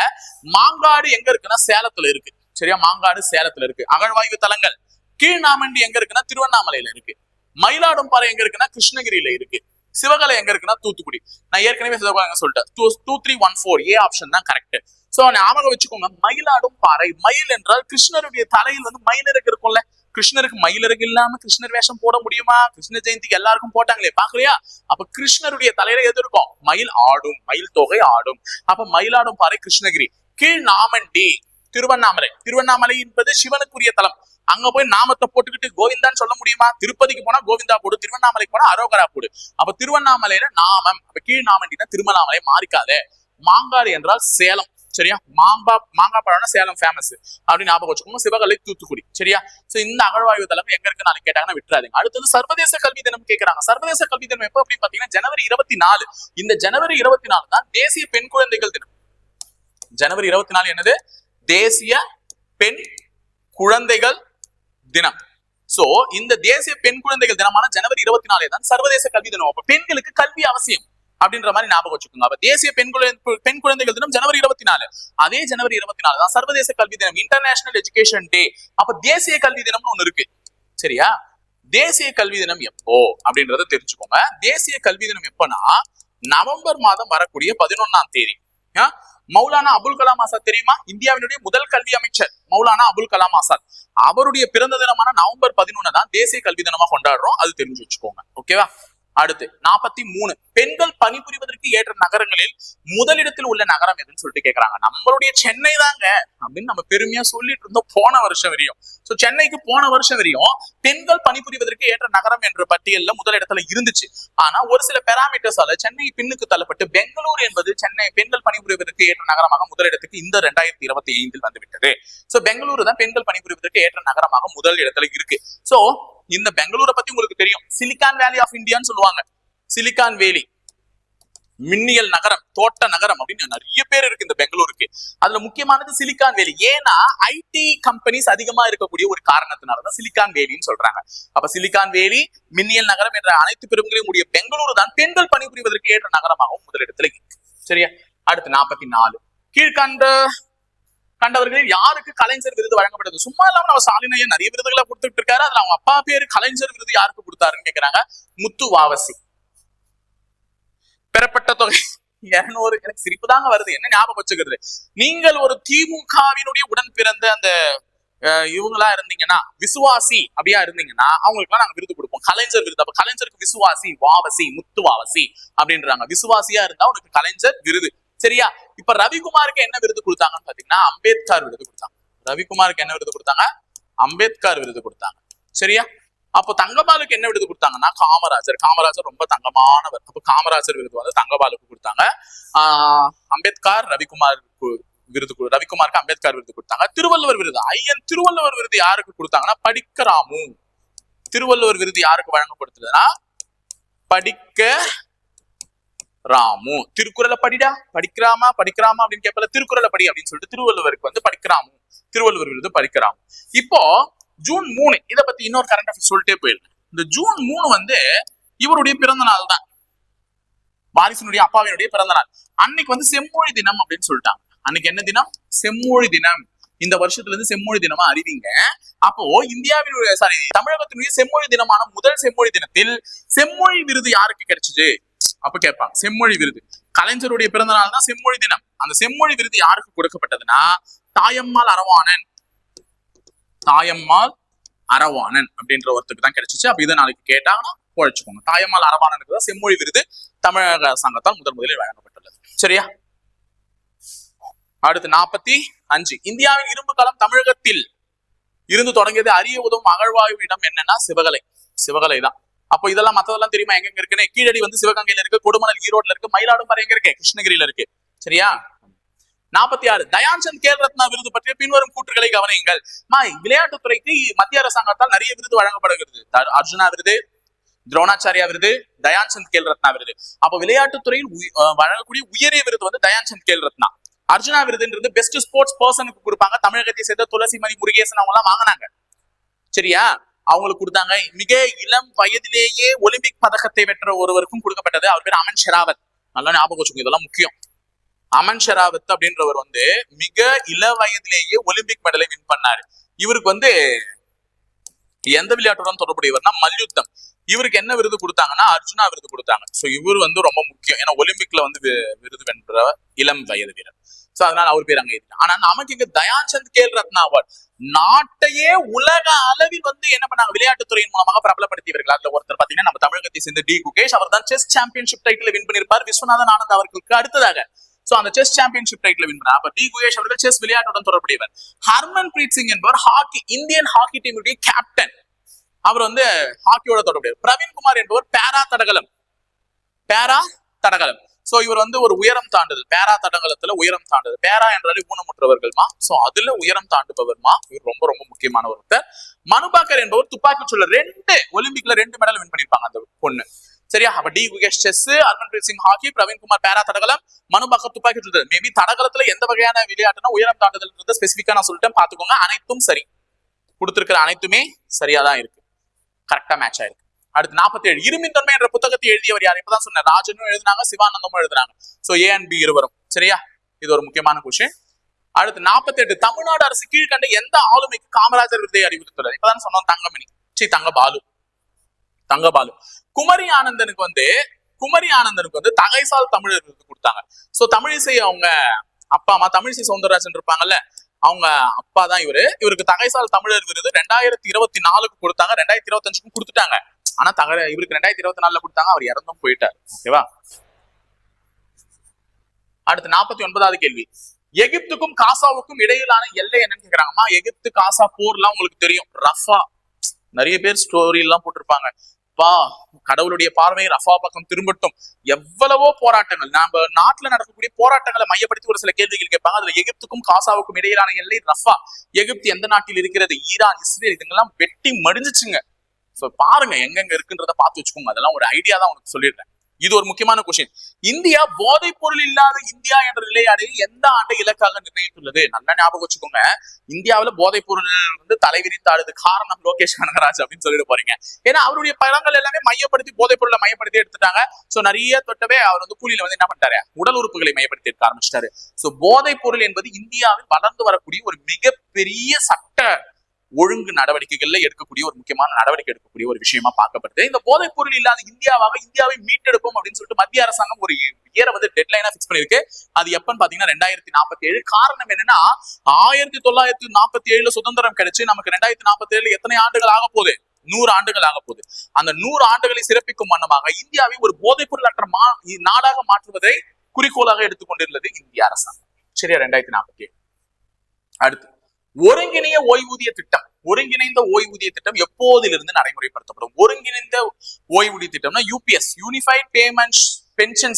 மாங்காடு எங்க இருக்குன்னா சேலத்துல இருக்கு. சரியா? மாங்காடு சேலத்துல இருக்கு. அகழ்வாய்வு தலங்கள் கீழ்நாமண்டி எங்க இருக்குன்னா திருவண்ணாமலையில இருக்கு. மயிலாடும்பாறை எங்க இருக்குன்னா கிருஷ்ணகிரியில இருக்கு. சிவகலை எங்க இருக்குன்னா தூத்துக்குடி. நான் ஏற்கனவே சொல்லிட்டேன் 2314 ஏ ஆப்ஷன் தான் கரெக்ட். சோ ஞாபகம் வச்சுக்கோங்க, மயிலாடும் பாறை. மயில் என்றால் கிருஷ்ணருடைய தலையில் மயில் இறகு இருக்கும்ல. கிருஷ்ணருக்கு மயில் இறகு இல்லாம கிருஷ்ணர் வேஷம் போட முடியுமா? கிருஷ்ண ஜெயந்திக்கு எல்லாருக்கும் போட்டாங்களே, பாக்கலையா? அப்ப கிருஷ்ணருடைய தலையில எது இருக்கும்? மயில் ஆடும், மயில் தொகை ஆடும். அப்ப மயிலாடும் பாறை கிருஷ்ணகிரி. கீழ் நாமண்டி திருவண்ணாமலை. திருவண்ணாமலை என்பது சிவனுக்குரிய தலம். அங்க போய் நாமத்தை போட்டுக்கிட்டு கோவிந்தான்னு சொல்ல முடியுமா? திருப்பதிக்கு போனா கோவிந்தா போடு, திருவண்ணாமலைக்கு போனா அரோகரா போடு. அப்ப திருவண்ணாமலையில நாமம். அப்ப கீழ் நாமண்டினா திருமணாமலை மாறிக்காதே. மாங்காடு என்றால் சேலம். சரியா? மாங்காய் பழம்னா சேலம் ஃபேமஸ் அப்படின்னு ஞாபகம் வச்சுக்கோங்க. சிவகலை தூத்துக்குடி. சரியா? சோ இந்த அகழ்வாய்வு தலம் எங்க இருக்கு நாளைக்கு கேட்டாங்கன்னா விட்டுறாதீங்க. அடுத்தது சர்வதேச கல்வி தினம் கேட்கறாங்க. சர்வதேச கல்வி தினம் எப்போ அப்படின்னு பாத்தீங்கன்னா ஜனவரி 24. இந்த ஜனவரி 24 தான் தேசிய பெண் குழந்தைகள் தினம். ஜனவரி 24 என்னது? தேசிய பெண் குழந்தைகள் தினம். சோ இந்த தேசிய பெண் குழந்தைகள் தினமான ஜனவரி 24 தான் சர்வதேச கல்வி தினம். அப்ப பெண்களுக்கு கல்வி அவசியம் அப்படின்ற மாதிரி ஞாபகம் வச்சுக்கோங்க. அப்ப தேசிய பெண் குழந்தைகள் தினம் ஜனவரி 24. அதே ஜனவரி 24 தான் சர்வதேச கல்வி தினம், இன்டர்நேஷனல் எஜுகேஷன் டே. அப்ப தேசிய கல்வி தினம்னு ஒண்ணு இருக்கு. சரியா? தேசிய கல்வி தினம் எப்போ அப்படின்றத தெரிஞ்சுக்கோங்க. தேசிய கல்வி தினம் எப்போனா நவம்பர் மாதம் வரக்கூடிய 11ஆம் தேதி. மௌலானா அபுல் கலாம் ஆசாத் தெரியுமா? இந்தியாவினுடைய முதல் கல்வி அமைச்சர் மௌலானா அபுல் கலாம் ஆசாத். அவருடைய பிறந்த தினமான நவம்பர் 11 தான் தேசிய கல்வி தினமா கொண்டாடுறோம். அது தெரிஞ்சு வச்சுக்கோங்க. ஓகேவா? அடுத்து 43 பெண்கள் பணிபுரிவதற்கு ஏற்ற நகரங்களில் முதலிடத்தில் உள்ள நகரம் எதுன்னு சொல்லிட்டு கேக்குறாங்க. நம்மளுடைய சென்னை தாங்க அப்படின்னு நம்ம பெருமையா சொல்லிட்டு இருந்தோம் போன வருஷம் வரையும். சோ சென்னைக்கு போன வருஷம் வரையும் பெண்கள் பணிபுரிவதற்கு ஏற்ற நகரம் என்ற பட்டியல்ல முதலிடத்துல இருந்துச்சு. ஆனா ஒரு சில பெராமீட்டர்ஸால சென்னை பின்னுக்கு தள்ளப்பட்டு பெங்களூர் என்பது சென்னை பெண்கள் பணிபுரிவதற்கு ஏற்ற நகரமாக முதலிடத்துக்கு இந்த 2025 வந்துவிட்டது. சோ பெங்களூரு தான் பெண்கள் பணிபுரிவதற்கு ஏற்ற நகரமாக முதல் இடத்துல இருக்கு. சோ இந்த பெங்களூரை பத்தி உங்களுக்கு தெரியும், சிலிகான் வேலி ஆஃப் இந்தியான்னு சொல்லுவாங்க. சிலிகான் வேலி மின்னியல் நகரம், தோட்ட நகரம் அப்படின்னு நிறைய பேர் இருக்கு இந்த பெங்களூருக்கு. அதுல முக்கியமானது சிலிக்கான் வேலி. ஏன்னா ஐடி கம்பெனிஸ் அதிகமா இருக்கக்கூடிய ஒரு காரணத்தினாலதான் சிலிக்கான் வேலின்னு சொல்றாங்க. அப்ப சிலிக்கான் வேலி, மின்னியல் நகரம் என்ற அனைத்து பெருமைகளையும் உடைய பெங்களூரு தான் பெண்கள் பணிபுரிவதற்கு ஏற்ற நகரமாகவும் முதலிடத்துல இருக்கு. சரியா? அடுத்து 44. கீழ்கண்ட கண்டவர்களில் யாருக்கு கலைஞர் விருது வழங்கப்படுது? சும்மா இல்லாம நம்ம ஸ்டாலின் ஐயா நிறைய விருதுகளை கொடுத்துட்டு இருக்காரு. அதுல அவங்க அப்பா பேரு கலைஞர் விருது யாருக்கு கொடுத்தாருன்னு கேக்குறாங்க. முத்து வாவசி. பெறப்பட்ட தொகை 200. எனக்கு சிரிப்பு தாங்க வருது. என்ன ஞாபகம் வச்சுக்கிறது, நீங்கள் ஒரு திமுகவினுடைய உடன் பிறந்த அந்த இவங்களா இருந்தீங்கன்னா, விசுவாசி அப்படியா இருந்தீங்கன்னா அவங்களுக்கு நாங்க விருது கொடுப்போம், கலைஞர் விருது. அப்ப கலைஞருக்கு விசுவாசி, வாவசி, முத்து வாவசி அப்படின்றாங்க. விசுவாசியா இருந்தா உனக்கு கலைஞர் விருது. சரியா? இப்ப ரவிக்குமாருக்கு என்ன விருது கொடுத்தாங்கன்னு பாத்தீங்கன்னா அம்பேத்கர் விருது கொடுத்தாங்க. ரவிக்குமாருக்கு என்ன விருது கொடுத்தாங்க? அம்பேத்கர் விருது கொடுத்தாங்க. சரியா? அப்போ தங்கபாலுக்கு என்ன விருது கொடுத்தாங்கன்னா காமராஜர். காமராஜர் ரொம்ப தங்கமானவர். அப்போ காமராஜர் விருது வந்து தங்கபாலுக்கு கொடுத்தாங்க. அம்பேத்கர் ரவிக்குமாருக்கு விருது, ரவிக்குமாருக்கு அம்பேத்கர் விருது கொடுத்தாங்க. திருவள்ளுவர் விருது, ஐயன் திருவள்ளுவர் விருது யாருக்கு கொடுத்தாங்கன்னா படிக்கராமு. திருவள்ளுவர் விருது யாருக்கு வழங்கப்படுத்துதுன்னா படிக்க ராமு. திருக்குறளை படிடா, படிக்கிறாமா அப்படின்னு கேட்பல, திருக்குறளை படி அப்படின்னு சொல்லிட்டு திருவள்ளுவருக்கு வந்து படிக்கிறாமு. திருவள்ளுவர் விருது படிக்கிறாமு. இப்போ ஜூன் 3 இத பத்தி இன்னொரு கரண்ட் அஃபேர்ஸ் சொல்லிட்டே போயிருந்தேன். இந்த ஜூன் 3 வந்து இவருடைய பிறந்த நாள் தான், வாரிசுனுடைய அப்பாவினுடைய பிறந்த நாள். அன்னைக்கு வந்து செம்மொழி தினம் அப்படின்னு சொல்லிட்டாங்க. அன்னைக்கு என்ன தினம்? செம்மொழி தினம். இந்த வருஷத்துல இருந்து செம்மொழி தினமா அறிவிங்க. அப்போ இந்தியாவினுடைய தமிழகத்தினுடைய செம்மொழி தினமான முதல் செம்மொழி தினத்தில் செம்மொழி விருது யாருக்கு கிடைச்சது அப்ப கேட்பாங்க. செம்மொழி விருது கலைஞருடைய பிறந்த நாள் தான் செம்மொழி தினம். அந்த செம்மொழி விருது யாருக்கு கொடுக்கப்பட்டதுன்னா தாயம்மாள் அரவாணன். தாயம்மாள் அரவாணன் அப்படின்ற ஒருத்தருக்கு தான் கிடைச்சிச்சு. அப்ப இதை நாளைக்கு கேட்டாங்கன்னா குழைச்சுக்கோங்க. தாயம்மாள் அரவாணனுக்கு தான் செம்மொழி விருது தமிழக அரசாங்கத்தால் முதலில் வழங்கப்பட்டுள்ளது. சரியா? அடுத்து 45. இந்தியாவின் இரும்பு களம் தமிழகத்தில் இருந்து தொடங்கியது. அறிய உதவும் அகழ்வாய்வு இடம் என்னன்னா சிவகலை. சிவகலை தான். அப்போ இதெல்லாம் மத்ததெல்லாம் தெரியுமா எங்க இருக்குன்னு? கீழடி வந்து சிவகங்கையில இருக்கு, கொடுமணல் ஈரோட்ல இருக்கு, மயிலாடுதுறை எங்க இருக்கு? கிருஷ்ணகிரியில இருக்கு. சரியா? 46. தயான்சந்த் கேல் ரத்னா விருது பற்றிய பின்வரும் கூற்றுகளை கவனியுங்கள். விளையாட்டுத்துறைக்கு மத்திய அரசாங்கத்தால் நிறைய விருது வழங்கப்படுகிறது. அர்ஜுனா விருது, துரோணாச்சாரியா விருது, தயான்சந்த் கேல் ரத்னா விருது. அப்ப விளையாட்டுத்துறையில் வழங்கக்கூடிய உயரிய விருது வந்து தயான்சந்த் கேல் ரத்னா. அர்ஜுனா விருதுன்றது பெஸ்ட் ஸ்போர்ட்ஸ் பர்சனுக்கு கொடுப்பாங்க. தமிழகத்தை சேர்ந்த துளசிமணி முருகேசன் அவங்க எல்லாம் வாங்கினாங்க. சரியா? அவங்களுக்கு கொடுத்தாங்க. மிக இளம் வயதிலேயே ஒலிம்பிக் பதக்கத்தை வென்ற ஒருவருக்கும் கொடுக்கப்பட்டது. அவர் பேர் அமன் ஷெராவத். நல்லா ஞாபகம் வச்சுக்கோங்க, இதெல்லாம் முக்கியம். அமன் ஷெராவத் அப்படின்றவர் வந்து மிக இள வயதிலேயே ஒலிம்பிக் மெடலை வின் பண்ணாரு. இவருக்கு வந்து எந்த விளையாட்டுடன் தொடர்புடையவர்னா மல்யுத்தம். இவருக்கு என்ன விருது கொடுத்தாங்கன்னா அர்ஜுனா விருது கொடுத்தாங்க. சோ இவர் வந்து ரொம்ப முக்கியம். ஏன்னா ஒலிம்பிக்ல வந்து விருது வென்ற இளம் வயது வீரர். சோ அதனால அவர் பேர் அங்க இருக்கு. ஆனா நமக்கு இங்க தயான்சந்த் கேல் ரத்னா அவார்ட் நாட்டையே உலக அளவில் வந்து என்ன பண்ணாங்க, விளையாட்டுத்துறையின் மூலமாக பிரபலப்படுத்தியவர்கள். அதுல ஒருத்தர் பாத்தீங்கன்னா நம்ம தமிழகத்தை சேர்ந்த டி குகேஷ். அவர் தான் செஸ் சாம்பியன்ஷிப் டைட்டில் வின் பண்ணிருப்பார் விஸ்வநாதன் ஆனந்த் அவர்களுக்கு அடுத்ததாக. சோ அந்த செஸ் சாம்பியன்ஷிப் டைட்டில் வின் பண்ணார். அப்ப டி குகேஷ் அவர்கள் செஸ் விளையாட்டுடன் தொடர்புடையவர். ஹர்மன் பிரீத் சிங் என்பவர் ஹாக்கி, இந்தியன் ஹாக்கி டீமுடைய கேப்டன். அவர் வந்து ஹாக்கியோட தொடர்புடையவர். பிரவீன் குமார் என்பவர் பேரா தடகளம். பேரா தடகளம். சோ இவர் வந்து ஒரு உயரம் தாண்டுதல், பேரா தடகளத்துல உயரம் தாண்டுதல். பேரா என்றாலே ஊனமுற்றவர்கள்மா. சோ அதுல உயரம் தாண்டுபவர்மா. இவர் ரொம்ப ரொம்ப முக்கியமான ஒருத்தர். மனுபாக்கர் என்பவர் துப்பாக்கி சுழல் 2 ஒலிம்பிக்ல 2 மெடல் வின் பண்ணிருப்பாங்க அந்த பொண்ணு. சரியா? அப்ப D Gukesh chess, Harmanpreet Singh hockey, Praveen Kumar பேரா தடகளம், மனுபாக்கர் துப்பாக்கி சுழல். மேபி தடகளத்துல எந்த வகையான விளையாட்டுனா உயரம் தாண்டுதல் ஸ்பெசிபிக்கா நான் சொல்லிட்டேன், பாத்துக்கோங்க. அனைத்தும் சரி, கொடுத்திருக்கிற அனைத்துமே சரியாதான் இருக்கு, கரெக்டா மேட்ச் ஆயிருக்கு. அடுத்து 47. இரும்பின் தன்மை என்ற புத்தகத்தை எழுதியவர் யார்? இப்பதான் சொன்னேன், ராஜனும் எழுதினாங்க, சிவானந்தமும் எழுதுறாங்க. சோ ஏ அண்ட் பி இருவரும். சரியா? இது ஒரு முக்கியமான கொஸ்டின். அடுத்து 48. தமிழ்நாடு அரசு கீழ்கண்ட எந்த ஆளுமைக்கு காமராஜர் விருதை அறிவித்துள்ளது? இப்பதான் சொன்னோம், தங்கமணி. தங்கபாலு. தங்கபாலு. குமரி ஆனந்தனுக்கு வந்து தகைசால் தமிழர் விருது கொடுத்தாங்க. சோ தமிழிசை அவங்க அப்பா அம்மா தமிழிசை சவுந்தரராஜன் இருப்பாங்கல்ல, அவங்க அப்பா தான் இவரு. இவருக்கு தகைசால் தமிழர் விருது 2024க்கு கொடுத்தாங்க, 2025க்கும் கொடுத்துட்டாங்க. ஆனா இவருக்கு 2024ல கொடுத்தாங்க, அவர் இறந்தும் போயிட்டார். ஓகேவா? அடுத்து 49வது கேள்வி. எகிப்துக்கும் காசாவுக்கும் இடையிலான எல்லை என்னன்னு கேக்குறாங்கம்மா. எகிப்து காசா போர்லாம் உங்களுக்கு தெரியும். ரஃபா, நிறைய பேர் ஸ்டோரி எல்லாம் போட்டிருப்பாங்க. கடவுளுடைய பார்வை ரஃபா பக்கம் திரும்பட்டும். எவ்வளவோ போராட்டங்கள், நம்ம நாட்டுல நடக்கக்கூடிய போராட்டங்களை மையப்படுத்தி ஒரு சில கேள்விகள் கேட்பாங்க. அதுல எகிப்துக்கும் காசாவுக்கும் இடையிலான எல்லை ரஃபா. எகிப்து எந்த நாட்டில் இருக்கிறது? ஈரான், இஸ்ரேல், இதுங்கெல்லாம் வெட்டி மடிஞ்சிச்சுங்க. சோ பாருங்க எங்கெங்க இருக்குன்றத பார்த்து வச்சுக்கோங்க. அதெல்லாம் ஒரு ஐடியா தான் உனக்கு சொல்லிடுறேன். இது ஒரு முக்கியமான கொஸ்டின். இந்தியா போதைப் பொருள் இல்லாத இந்தியா என்ற நிலையாடைய எந்த ஆண்டை இலக்காக நிர்ணயித்துள்ளது? நல்லா ஞாபகம் வச்சுக்கோங்க. இந்தியாவில போதைப் பொருள் வந்து தலைவிரித்தாடுது காரணம் லோகேஷ் கனகராஜ் அப்படின்னு சொல்லிட்டு போறீங்க. ஏன்னா அவருடைய படங்கள் எல்லாமே மையப்படுத்தி போதைப் பொருளை மையப்படுத்தி எடுத்துட்டாங்க. சோ நிறைய தொட்டவே அவர் வந்து கூலியில வந்து என்ன பண்ணிட்டாரு, உடல் உறுப்புகளை மையப்படுத்தி எடுக்க ஆரம்பிச்சிட்டாரு. சோ போதைப் பொருள் என்பது இந்தியாவில் வளர்ந்து வரக்கூடிய ஒரு மிகப்பெரிய சட்ட ஒழுங்கு நடவடிக்கைகள்ல எடுக்கக்கூடிய ஒரு முக்கியமான நடவடிக்கை எடுக்கக்கூடிய ஒரு விஷயமா பார்க்கப்படுது. இந்த போதைப் பொருள் இல்லாத இந்தியாவை மீட்டெடுப்போம் அப்படின்னு சொல்லிட்டு மத்திய அரசாங்கம் ஒரு இயரை வந்து டெட்லைனா பிக்ஸ் பண்ணிருக்கு. அது எப்பன்னு பாத்தீங்கன்னா 2047. காரணம் என்னன்னா 1947 சுதந்திரம் கிடைச்சு நமக்கு 2047 எத்தனை ஆண்டுகள் ஆக போகுது? 100 ஆண்டுகள் ஆக போகுது. அந்த 100 ஆண்டுகளை சிறப்பிக்கும் வண்ணமாக இந்தியாவை ஒரு போதைப் பொருள் அற்ற நாடாக மாற்றுவதை குறிக்கோளாக எடுத்துக்கொண்டிருந்தது இந்திய அரசாங்கம். சரியா? 2047. அடுத்து ஒருங்கிணைந்த ஓய்வூதிய திட்டம் எப்போதிலிருந்து நடைமுறைப்படுத்தப்படும்? ஒருங்கிணைந்த ஓய்வூதிய திட்டம்னா UPS, unified payment pension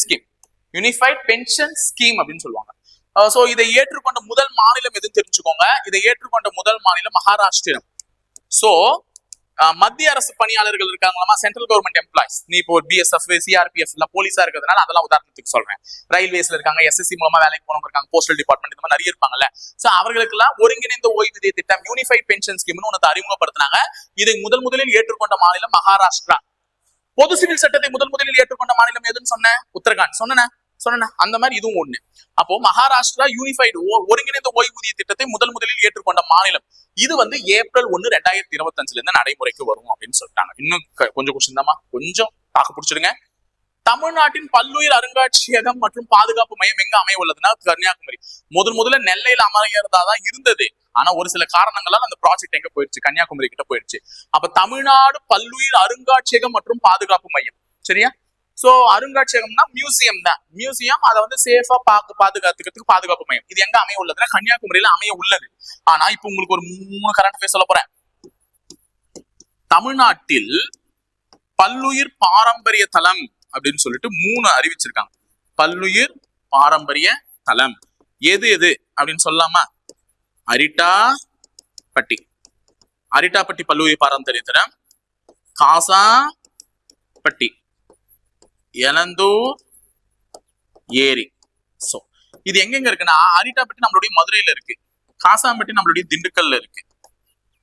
scheme அப்படின்னு சொல்லுவாங்க. சோ இதை ஏற்றுக்கொண்ட முதல் மாநிலம் எதுன்னு தெரிஞ்சுக்கோங்க. இதை ஏற்றுக்கொண்ட முதல் மாநிலம் மகாராஷ்டிரம். சோ மத்திய அரசு பணியாளர்கள் இருக்காங்களா, சென்ட்ரல் கவர்மெண்ட் எம்ப்ளாய்ஸ். நீ இப்போ பிஎஸ்எஃப், சிஆர்பிஎஃப் எல்லாம் போலீஸா இருக்கிறதுனால அதெல்லாம் உதாரணத்துக்கு சொல்றேன். ரயில்வேஸ்ல இருக்காங்க, எஸ்எஸ்சி மூலமா வேலைக்கு போனவங்க இருக்காங்க, போஸ்டல் டிபார்ட்மெண்ட், இந்த மாதிரி நிறைய இருப்பாங்கல்ல. சோ அவர்களுக்கு எல்லாம் ஒருங்கிணைந்த ஓய்வூதிய திட்டம் யூனிஃபைட் பென்ஷன் ஸ்கீம்னு ஒன்று அறிமுகப்படுத்தினாங்க. இதை முதலில் ஏற்றுக்கொண்ட மாநிலம் மகாராஷ்டிரா. பொது சிவில் சட்டத்தை முதலில் ஏற்றுக்கொண்ட மாநிலம் எதுன்னு சொன்னேன்? உத்தரகாண்ட். சொன்ன அந்த மாதிரி இதுவும் ஒண்ணு. அப்போ மகாராஷ்டிரா யூனிஃபைடு ஒருங்கிணைந்த ஓய்வூதிய திட்டத்தை முதலில் ஏற்றுக்கொண்ட மாநிலம். இது வந்து ஏப்ரல் 1, 2025 இருந்து நடைமுறைக்கு வரும் அப்படின்னு சொல்லிட்டாங்க. இன்னும் கொஞ்சம் கொஸ்டின் தாமா, கொஞ்சம் தாக்கு பிடிச்சிடுங்க. தமிழ்நாட்டின் பல்லுயிர் அருங்காட்சியகம் மற்றும் பாதுகாப்பு மையம் எங்க அமைய உள்ளதுன்னா கன்னியாகுமரி. முதல்ல நெல்லையில அமையறதாதான் இருந்தது. ஆனா ஒரு சில காரணங்களால் அந்த ப்ராஜெக்ட் எங்க போயிடுச்சு? கன்னியாகுமரி கிட்ட போயிடுச்சு. அப்ப தமிழ்நாடு பல்லுயிர் அருங்காட்சியகம் மற்றும் பாதுகாப்பு மையம். சரியா? சோ அருங்காட்சியகம்னா மியூசியம் தான். அதை வந்து சேஃபா பாதுகாத்துக்கிறதுக்கு பாதுகாப்பு மையம். இது எங்க அமைய உள்ளதுன்னா கன்னியாகுமரியில அமைய உள்ளது. ஆனா இப்ப உங்களுக்கு ஒரு 3 கரண்ட் அஃபேர்ஸ் சொல்ல போறேன். தமிழ்நாட்டில் பல்லுயிர் பாரம்பரிய தலம் அப்படின்னு சொல்லிட்டு 3 அறிவிச்சிருக்காங்க. பல்லுயிர் பாரம்பரிய தலம் எது அப்படின்னு சொல்லலாமா? அரிட்டாப்பட்டி பல்லுயிர் பாரம்பரிய தலம், காசாப்பட்டி, எலந்தூர் ஏரி. சோ இது எங்க இருக்குன்னா அரிட்டாப்பட்டி நம்மளுடைய மதுரையில இருக்கு, காசாம்பட்டி நம்மளுடைய திண்டுக்கல்ல இருக்கு.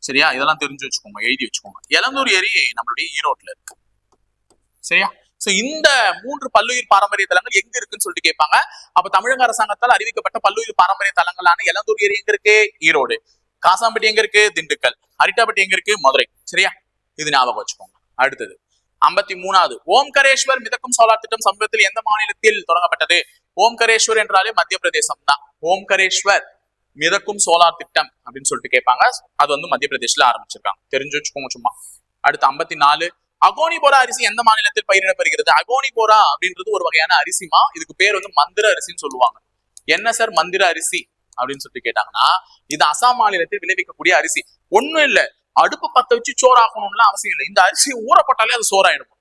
சரியா? இதெல்லாம் தெரிஞ்சு வச்சுக்கோங்க, எழுதி வச்சுக்கோங்க. எலந்தூர் ஏரி நம்மளுடைய ஈரோட்ல இருக்கு. சரியா? சோ இந்த 3 பல்லுயிர் பாரம்பரிய தலங்கள் எங்க இருக்குன்னு சொல்லிட்டு கேட்பாங்க. அப்ப தமிழக அரசாங்கத்தால் அறிவிக்கப்பட்ட பல்லுயிர் பாரம்பரிய தலங்களான எலந்தூர் ஏரி எங்க இருக்கு? ஈரோடு. காசாம்பட்டி எங்க இருக்கு? திண்டுக்கல். அரிட்டாப்பட்டி எங்க இருக்கு? மதுரை. சரியா? இது ஞாபகம் வச்சுக்கோங்க. அடுத்தது 53வது ஓம்கரேஸ்வர் மிதக்கும் சோலார் திட்டம் சமீபத்தில் எந்த மாநிலத்தில் தொடங்கப்பட்டது? ஓம்கரேஸ்வர் என்றாலே மத்திய பிரதேசம் தான். ஓம்கரேஸ்வர் மிதக்கும் சோலார் திட்டம் அப்படின்னு சொல்லிட்டு கேட்பாங்க. அது வந்து மத்திய பிரதேசல ஆரம்பிச்சிருக்காங்க, தெரிஞ்சு வச்சுக்கோங்க சும்மா. அடுத்து 54 அகோனிபோரா அரிசி எந்த மாநிலத்தில் பயிரிடப்படுகிறது? அகோனிபோரா அப்படின்றது ஒரு வகையான அரிசிமா. இதுக்கு பேர் வந்து மந்திர அரிசின்னு சொல்லுவாங்க. என்ன சார் மந்திர அரிசி அப்படின்னு சொல்லிட்டு கேட்டாங்கன்னா, இது அசாம் மாநிலத்தில் விளைவிக்கக்கூடிய அரிசி. ஒண்ணும் இல்ல, அடுப்பு பத்த வச்சு சோறு ஆக்கணும்லாம் அவசியம் இல்லை. இந்த அரிசி ஊறப்பட்டாலே அது சோறாயிடும்.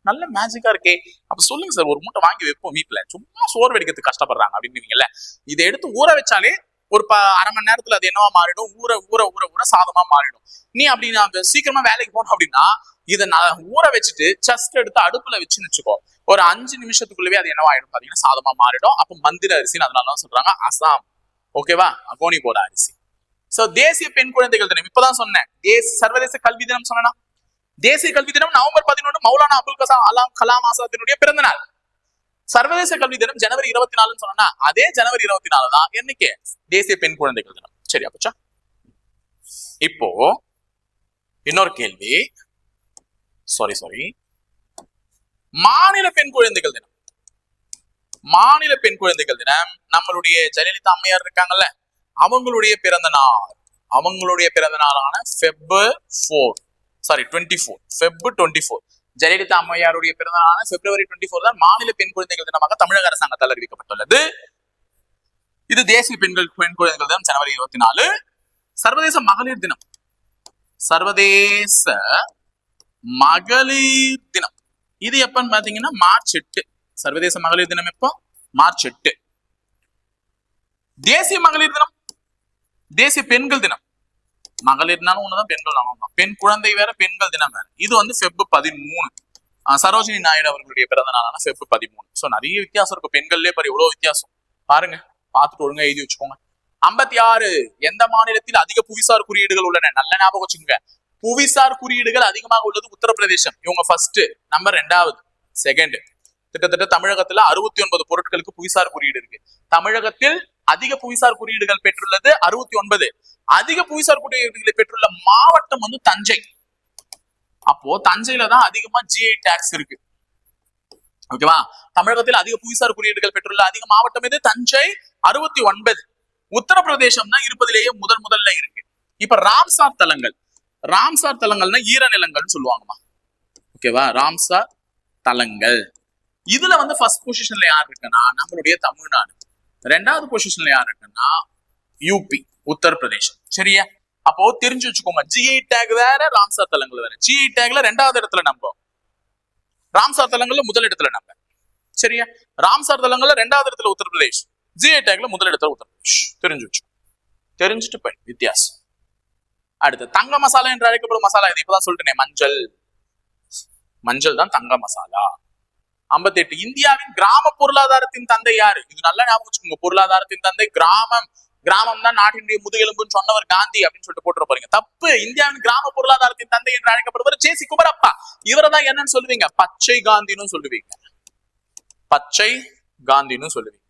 நல்ல மேஜிக்கா இருக்கே. அப்ப சொல்லுங்க சார், ஒரு மூட்டை வாங்கி வைப்போம் வீட்டுல, சும்மா சோறு வெடிக்கிறதுக்கு கஷ்டப்படுறாங்க அப்படின்னு. இதை எடுத்து ஊற வச்சாலே ஒரு அரை மணி நேரத்துல அது என்னவா மாறிடும்? ஊற ஊற ஊற ஊற சாதமா மாறிடும். நீ அப்படின்னா சீக்கிரமா வேலைக்கு போனோம் அப்படின்னா இதை ஊற வச்சுட்டு ஜஸ்ட் எடுத்து அடுப்புல வச்சுன்னு வச்சுக்கோ, ஒரு 5 நிமிஷத்துக்குள்ளவே அது என்னவாயிடும் பாத்தீங்கன்னா சாதமா மாறிடும். அப்ப மந்திர அரிசின்னு அதனாலதான் சொல்றாங்க. அசாம். ஓகேவா? அகோனிபோரா அரிசி. சோ தேசிய பெண் குழந்தைகள் தினம் இப்பதான் சொன்னேன். சர்வதேச கல்வி தினம் சொன்னா, தேசிய கல்வி தினம் நவம்பர் 11 மௌலானா அபுல் கலாம் ஆசாத்தினுடைய பிறந்த நாள். சர்வதேச கல்வி தினம் ஜனவரி 24 சொன்னா, அதே ஜனவரி 24 தான் என்னைக்கு தேசிய பெண் குழந்தைகள் தினம். சரியா போச்சா? இப்போ இன்னொரு கேள்வி. சாரி, மாநில பெண் குழந்தைகள் தினம். மாநில பெண் குழந்தைகள் தினம் நம்மளுடைய ஜெயலலிதா அம்மையார் இருக்காங்கல்ல, அவங்களுடைய பிறந்த நாளான Feb 24. ஜெயலலிதா அம்மையாருடைய பிறந்த நாளான February 24 தான் மாநில பெண் குழந்தைகள் தினமாக தமிழக அரசாங்கத்தால் அறிவிக்கப்பட்டுள்ளது. இது தேசிய பெண் குழந்தைகள் தினம் ஜனவரி 24. சர்வதேச மகளிர் தினம். இது எப்பன்னு பாத்தீங்கன்னா March 8. சர்வதேச மகளிர் தினம் எப்போ? March 8. தேசிய மகளிர் தினம், தேசிய பெண்கள் தினம். மகளிர்னாலும் ஒண்ணுதான், பெண்கள் தான். பெண் குழந்தை வேற, பெண்கள் தினம் வேற. இது வந்து Feb 13. சரோஜினி நாயுடு அவர்களுடைய பிறந்த நாளான Feb 13. சோ நிறைய வித்தியாசம் இருக்கும், பெண்கள்லயே பாரு எவ்வளவு வித்தியாசம் பாருங்க, பார்த்துட்டு ஒழுங்கா எழுதி வச்சுக்கோங்க. 56 எந்த மாநிலத்தில் அதிக புவிசார் குறியீடுகள் உள்ளன? நல்ல ஞாபகம் வச்சுக்கோங்க. புவிசார் குறியீடுகள் அதிகமாக உள்ளது உத்தரப்பிரதேசம், இவங்க ஃபர்ஸ்ட், நம்பர் 2வது, செகண்ட். கிட்டத்தட்ட தமிழகத்துல 69 பொருட்களுக்கு புவிசார் குறியீடு இருக்கு. தமிழகத்தில் அதிக புவிசார் குறியீடுகள் பெற்றுள்ளது 69. அதிக புவிசார் குறியீடுகளை பெற்றுள்ள மாவட்டம் வந்து தஞ்சை. அப்போ தஞ்சையில தான் அதிகமா ஜிஐ டாக்ஸ் இருக்கு. ஓகேவா? தமிழகத்தில் அதிக புவிசார் குறியீடுகள் பெற்றுள்ள அதிக மாவட்டம் எது? தஞ்சை, 69. உத்தரப்பிரதேசம் தான் இருப்பதிலேயே முதல்ல இருக்கு. இப்ப ராம்சார் தலங்கள், ராம்சார் தலங்கள்னா ஈரநிலங்கள்னு சொல்லுவாங்கம்மா. ஓகேவா? ராம்சார் தலங்கள் இதுல வந்து ஃபர்ஸ்ட் பொசிஷன்ல யார் இருக்குன்னா நம்மளுடைய தமிழ்நாடு. 2வது பொசிஷன்ல யார் இருக்குன்னா யூபி, உத்தரப்பிரதேசம். சரியா? அப்போ தெரிஞ்சு வச்சுக்கோங்க, ஜிஐ டேக் வேற, ராம்சார் தலங்கள் வேற. ஜிஐ டேக்ல 2வது இடத்துல நம்ம, ராம்சார் தலங்கள்ல முதல் இடத்துல நம்ம. சரியா? ராம்சார் தலங்கள்ல 2வது இடத்துல உத்தரப்பிரதேஷ், ஜிஐ டேக்ல முதல் இடத்துல உத்தரப்பிரதேஷ். தெரிஞ்சு வச்சு, தெரிஞ்சுட்டு போய் வித்தியாசம். அடுத்து தங்க மசாலா என்று அழைக்கப்படும் மசாலா இது. இப்பதான் சொல்லிட்டேனே, மஞ்சள். மஞ்சள் தான் தங்க மசாலா. 58 இந்தியாவின் கிராம பொருளாதாரத்தின் தந்தை யாரு? இது நல்லா ஞாபகம் வச்சுக்கோங்க. பொருளாதாரத்தின் தந்தை கிராமம். கிராமம் தான் நாட்டினுடைய முதுகெலும்புன்னு சொன்னவர் காந்தி அப்படின்னு சொல்லிட்டு போட்டு போறீங்க. தப்பு. இந்தியாவின் கிராம பொருளாதாரத்தின் தந்தை என்று அழைக்கப்படுவர் ஜே.சி. குமரப்பா. இவரதான் என்னன்னு சொல்லுவீங்க? பச்சை காந்தின்னு சொல்லுவீங்க. பச்சை காந்தின்னு சொல்லுவீங்க.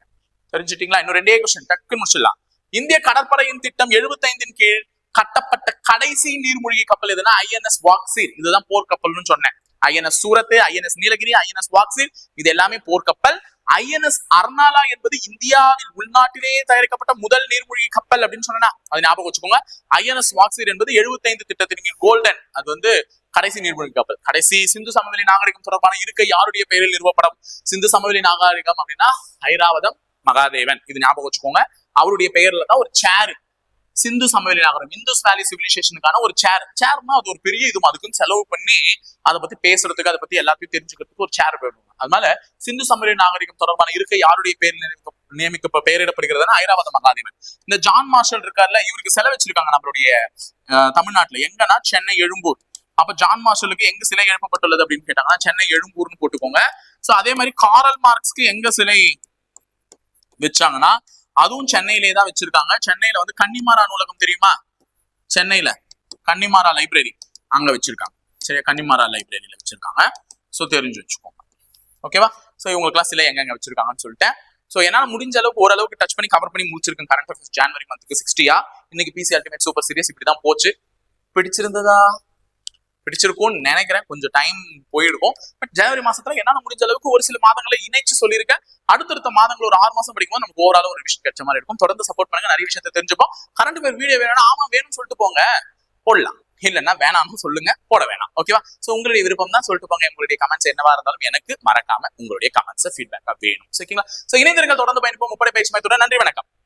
தெரிஞ்சுட்டீங்களா? இன்னும் 2 கொஸ்டின் டக்குன்னு முடிச்சிடலாம். இந்திய கடற்படையின் திட்டம் 75 கீழ் கட்டப்பட்ட கடைசி நீர்மூழ்கி கப்பல் எதுனா ஐஎன்எஸ் வாக்சீர். இதுதான் போர்க்கப்பல்னு சொன்னேன். INS Surat, INS Nilgiri, INS Vagsheer இது எல்லாமே போர்க்கப்பல். ஐஎன்எஸ் அர்னாலா என்பது இந்தியாவில் உள்நாட்டிலேயே தயாரிக்கப்பட்ட முதல் நீர்மூழ்கி கப்பல் அப்படின்னு சொன்னா அது ஞாபகம் வச்சுக்கோங்க. ஐஎன்எஸ் வாக்சீர் என்பது 75 திட்டத்தின் கோல்டன், அது வந்து கடைசி நீர்மூழ்கி கப்பல். கடைசி சிந்து சமவெளி நாகரிகம் தொடர்பான இருக்கை யாருடைய பெயரில் நிறுவப்படும்? சிந்து சமவெளி நாகரிகம் அப்படின்னா ஐராவதம் மகாதேவன். இது ஞாபகம் வச்சுக்கோங்க. அவருடைய பெயர்ல தான் ஒரு சேர், சிந்து சமவெளி நாகரம், இந்துஸ் வேலி சிவிலைசேஷனுக்கான ஒரு சேர்னா அது ஒரு பெரிய இது, அதுக்குன்னு செலவு பண்ணி அதை பத்தி பேசுறதுக்கு, அதை பத்தி எல்லாத்தையும் தெரிஞ்சுக்கிறதுக்கு ஒரு சேர் வேணும். அதனால சிந்து சமவெளி நாகரிகம் தொடர்பான இருக்கை யாருடைய பேரில் பெயரிடப்படுகிறதுனா ஐராவத மகாதேவன். இந்த ஜான் மார்ஷல் இருக்கார்ல, இவருக்கு சிலை வச்சிருக்காங்க நம்மளுடைய தமிழ்நாட்டுல. எங்கன்னா சென்னை எழும்பூர். அப்ப ஜான் மார்ஷலுக்கு எங்க சிலை எழுப்பப்பட்டுள்ளது அப்படின்னு கேட்டாங்கன்னா சென்னை எழும்பூர்னு போட்டுக்கோங்க. சோ அதே மாதிரி காரல் மார்க்ஸ்க்கு எங்க சிலை வச்சாங்கன்னா அதுவும் சென்னையிலே தான் வச்சிருக்காங்க. சென்னையில வந்து கன்னிமாரா நூலகம் தெரியுமா? சென்னையில கன்னிமாரா லைப்ரரி அங்க வச்சிருக்காங்க. சரியா? கன்னிமாரா லைப்ரரியில வச்சிருக்காங்க. சோ தெரிஞ்சு வச்சுக்கோங்க. ஓகேவா? சோ இவங்களுக்குலாம் சிலை எங்க வச்சிருக்காங்கன்னு சொல்லிட்டேன். சோ என்னால முடிஞ்ச அளவுக்கு ஓரளவுக்கு டச் பண்ணி கவர் பண்ணி முடிச்சிருக்கேன். கரண்ட் அஃபேர்ஸ் ஜனவரி மந்த்துக்கு 60யா. இன்னைக்கு பிசி அல்டிமேட் சூப்பர் சீரிஸ் இப்படிதான் போச்சு. பிடிச்சிருந்ததா? பிடிச்சிருக்கும்னு நினைக்கிறேன். கொஞ்சம் டைம் போயிருக்கும். பட் ஜனவரி மாசத்துல என்னால முடிஞ்ச அளவுக்கு ஒரு சில மாதங்களை இணைச்சு சொல்லியிருக்கேன். அடுத்தடுத்த மாதங்கள் ஒரு 6 மாசம் படிக்கும்போது நமக்கு ஓவரால ஒரு விஷயம் கிடைச்ச மாதிரி இருக்கும். தொடர்ந்து சப்போர்ட் பண்ணுங்க, நிறைய விஷயத்தை தெரிஞ்சுப்போம். கரண்ட் அஃபேர் வீடியோ வேணும்னா ஆமா வேணும்னு சொல்லிட்டு போங்க, போடலாம். இல்லைன்னா வேணாம்னு சொல்லுங்க, போட வேணாம். ஓகேவா? சோ உங்களுடைய விருப்பம் தான், சொல்லிட்டு போங்க. உங்களுடைய கமெண்ட்ஸ் என்னவா இருந்தாலும் எனக்கு மறக்காம உங்களுடைய கமெண்ட்ஸ் ஃபீட்பேக்கா வேணும். ஓகேங்களா? சோ இணைந்திருங்கள், தொடர்ந்து பயணிப்போம். முப்படை பயிற்சி மையத்துடன். நன்றி, வணக்கம்.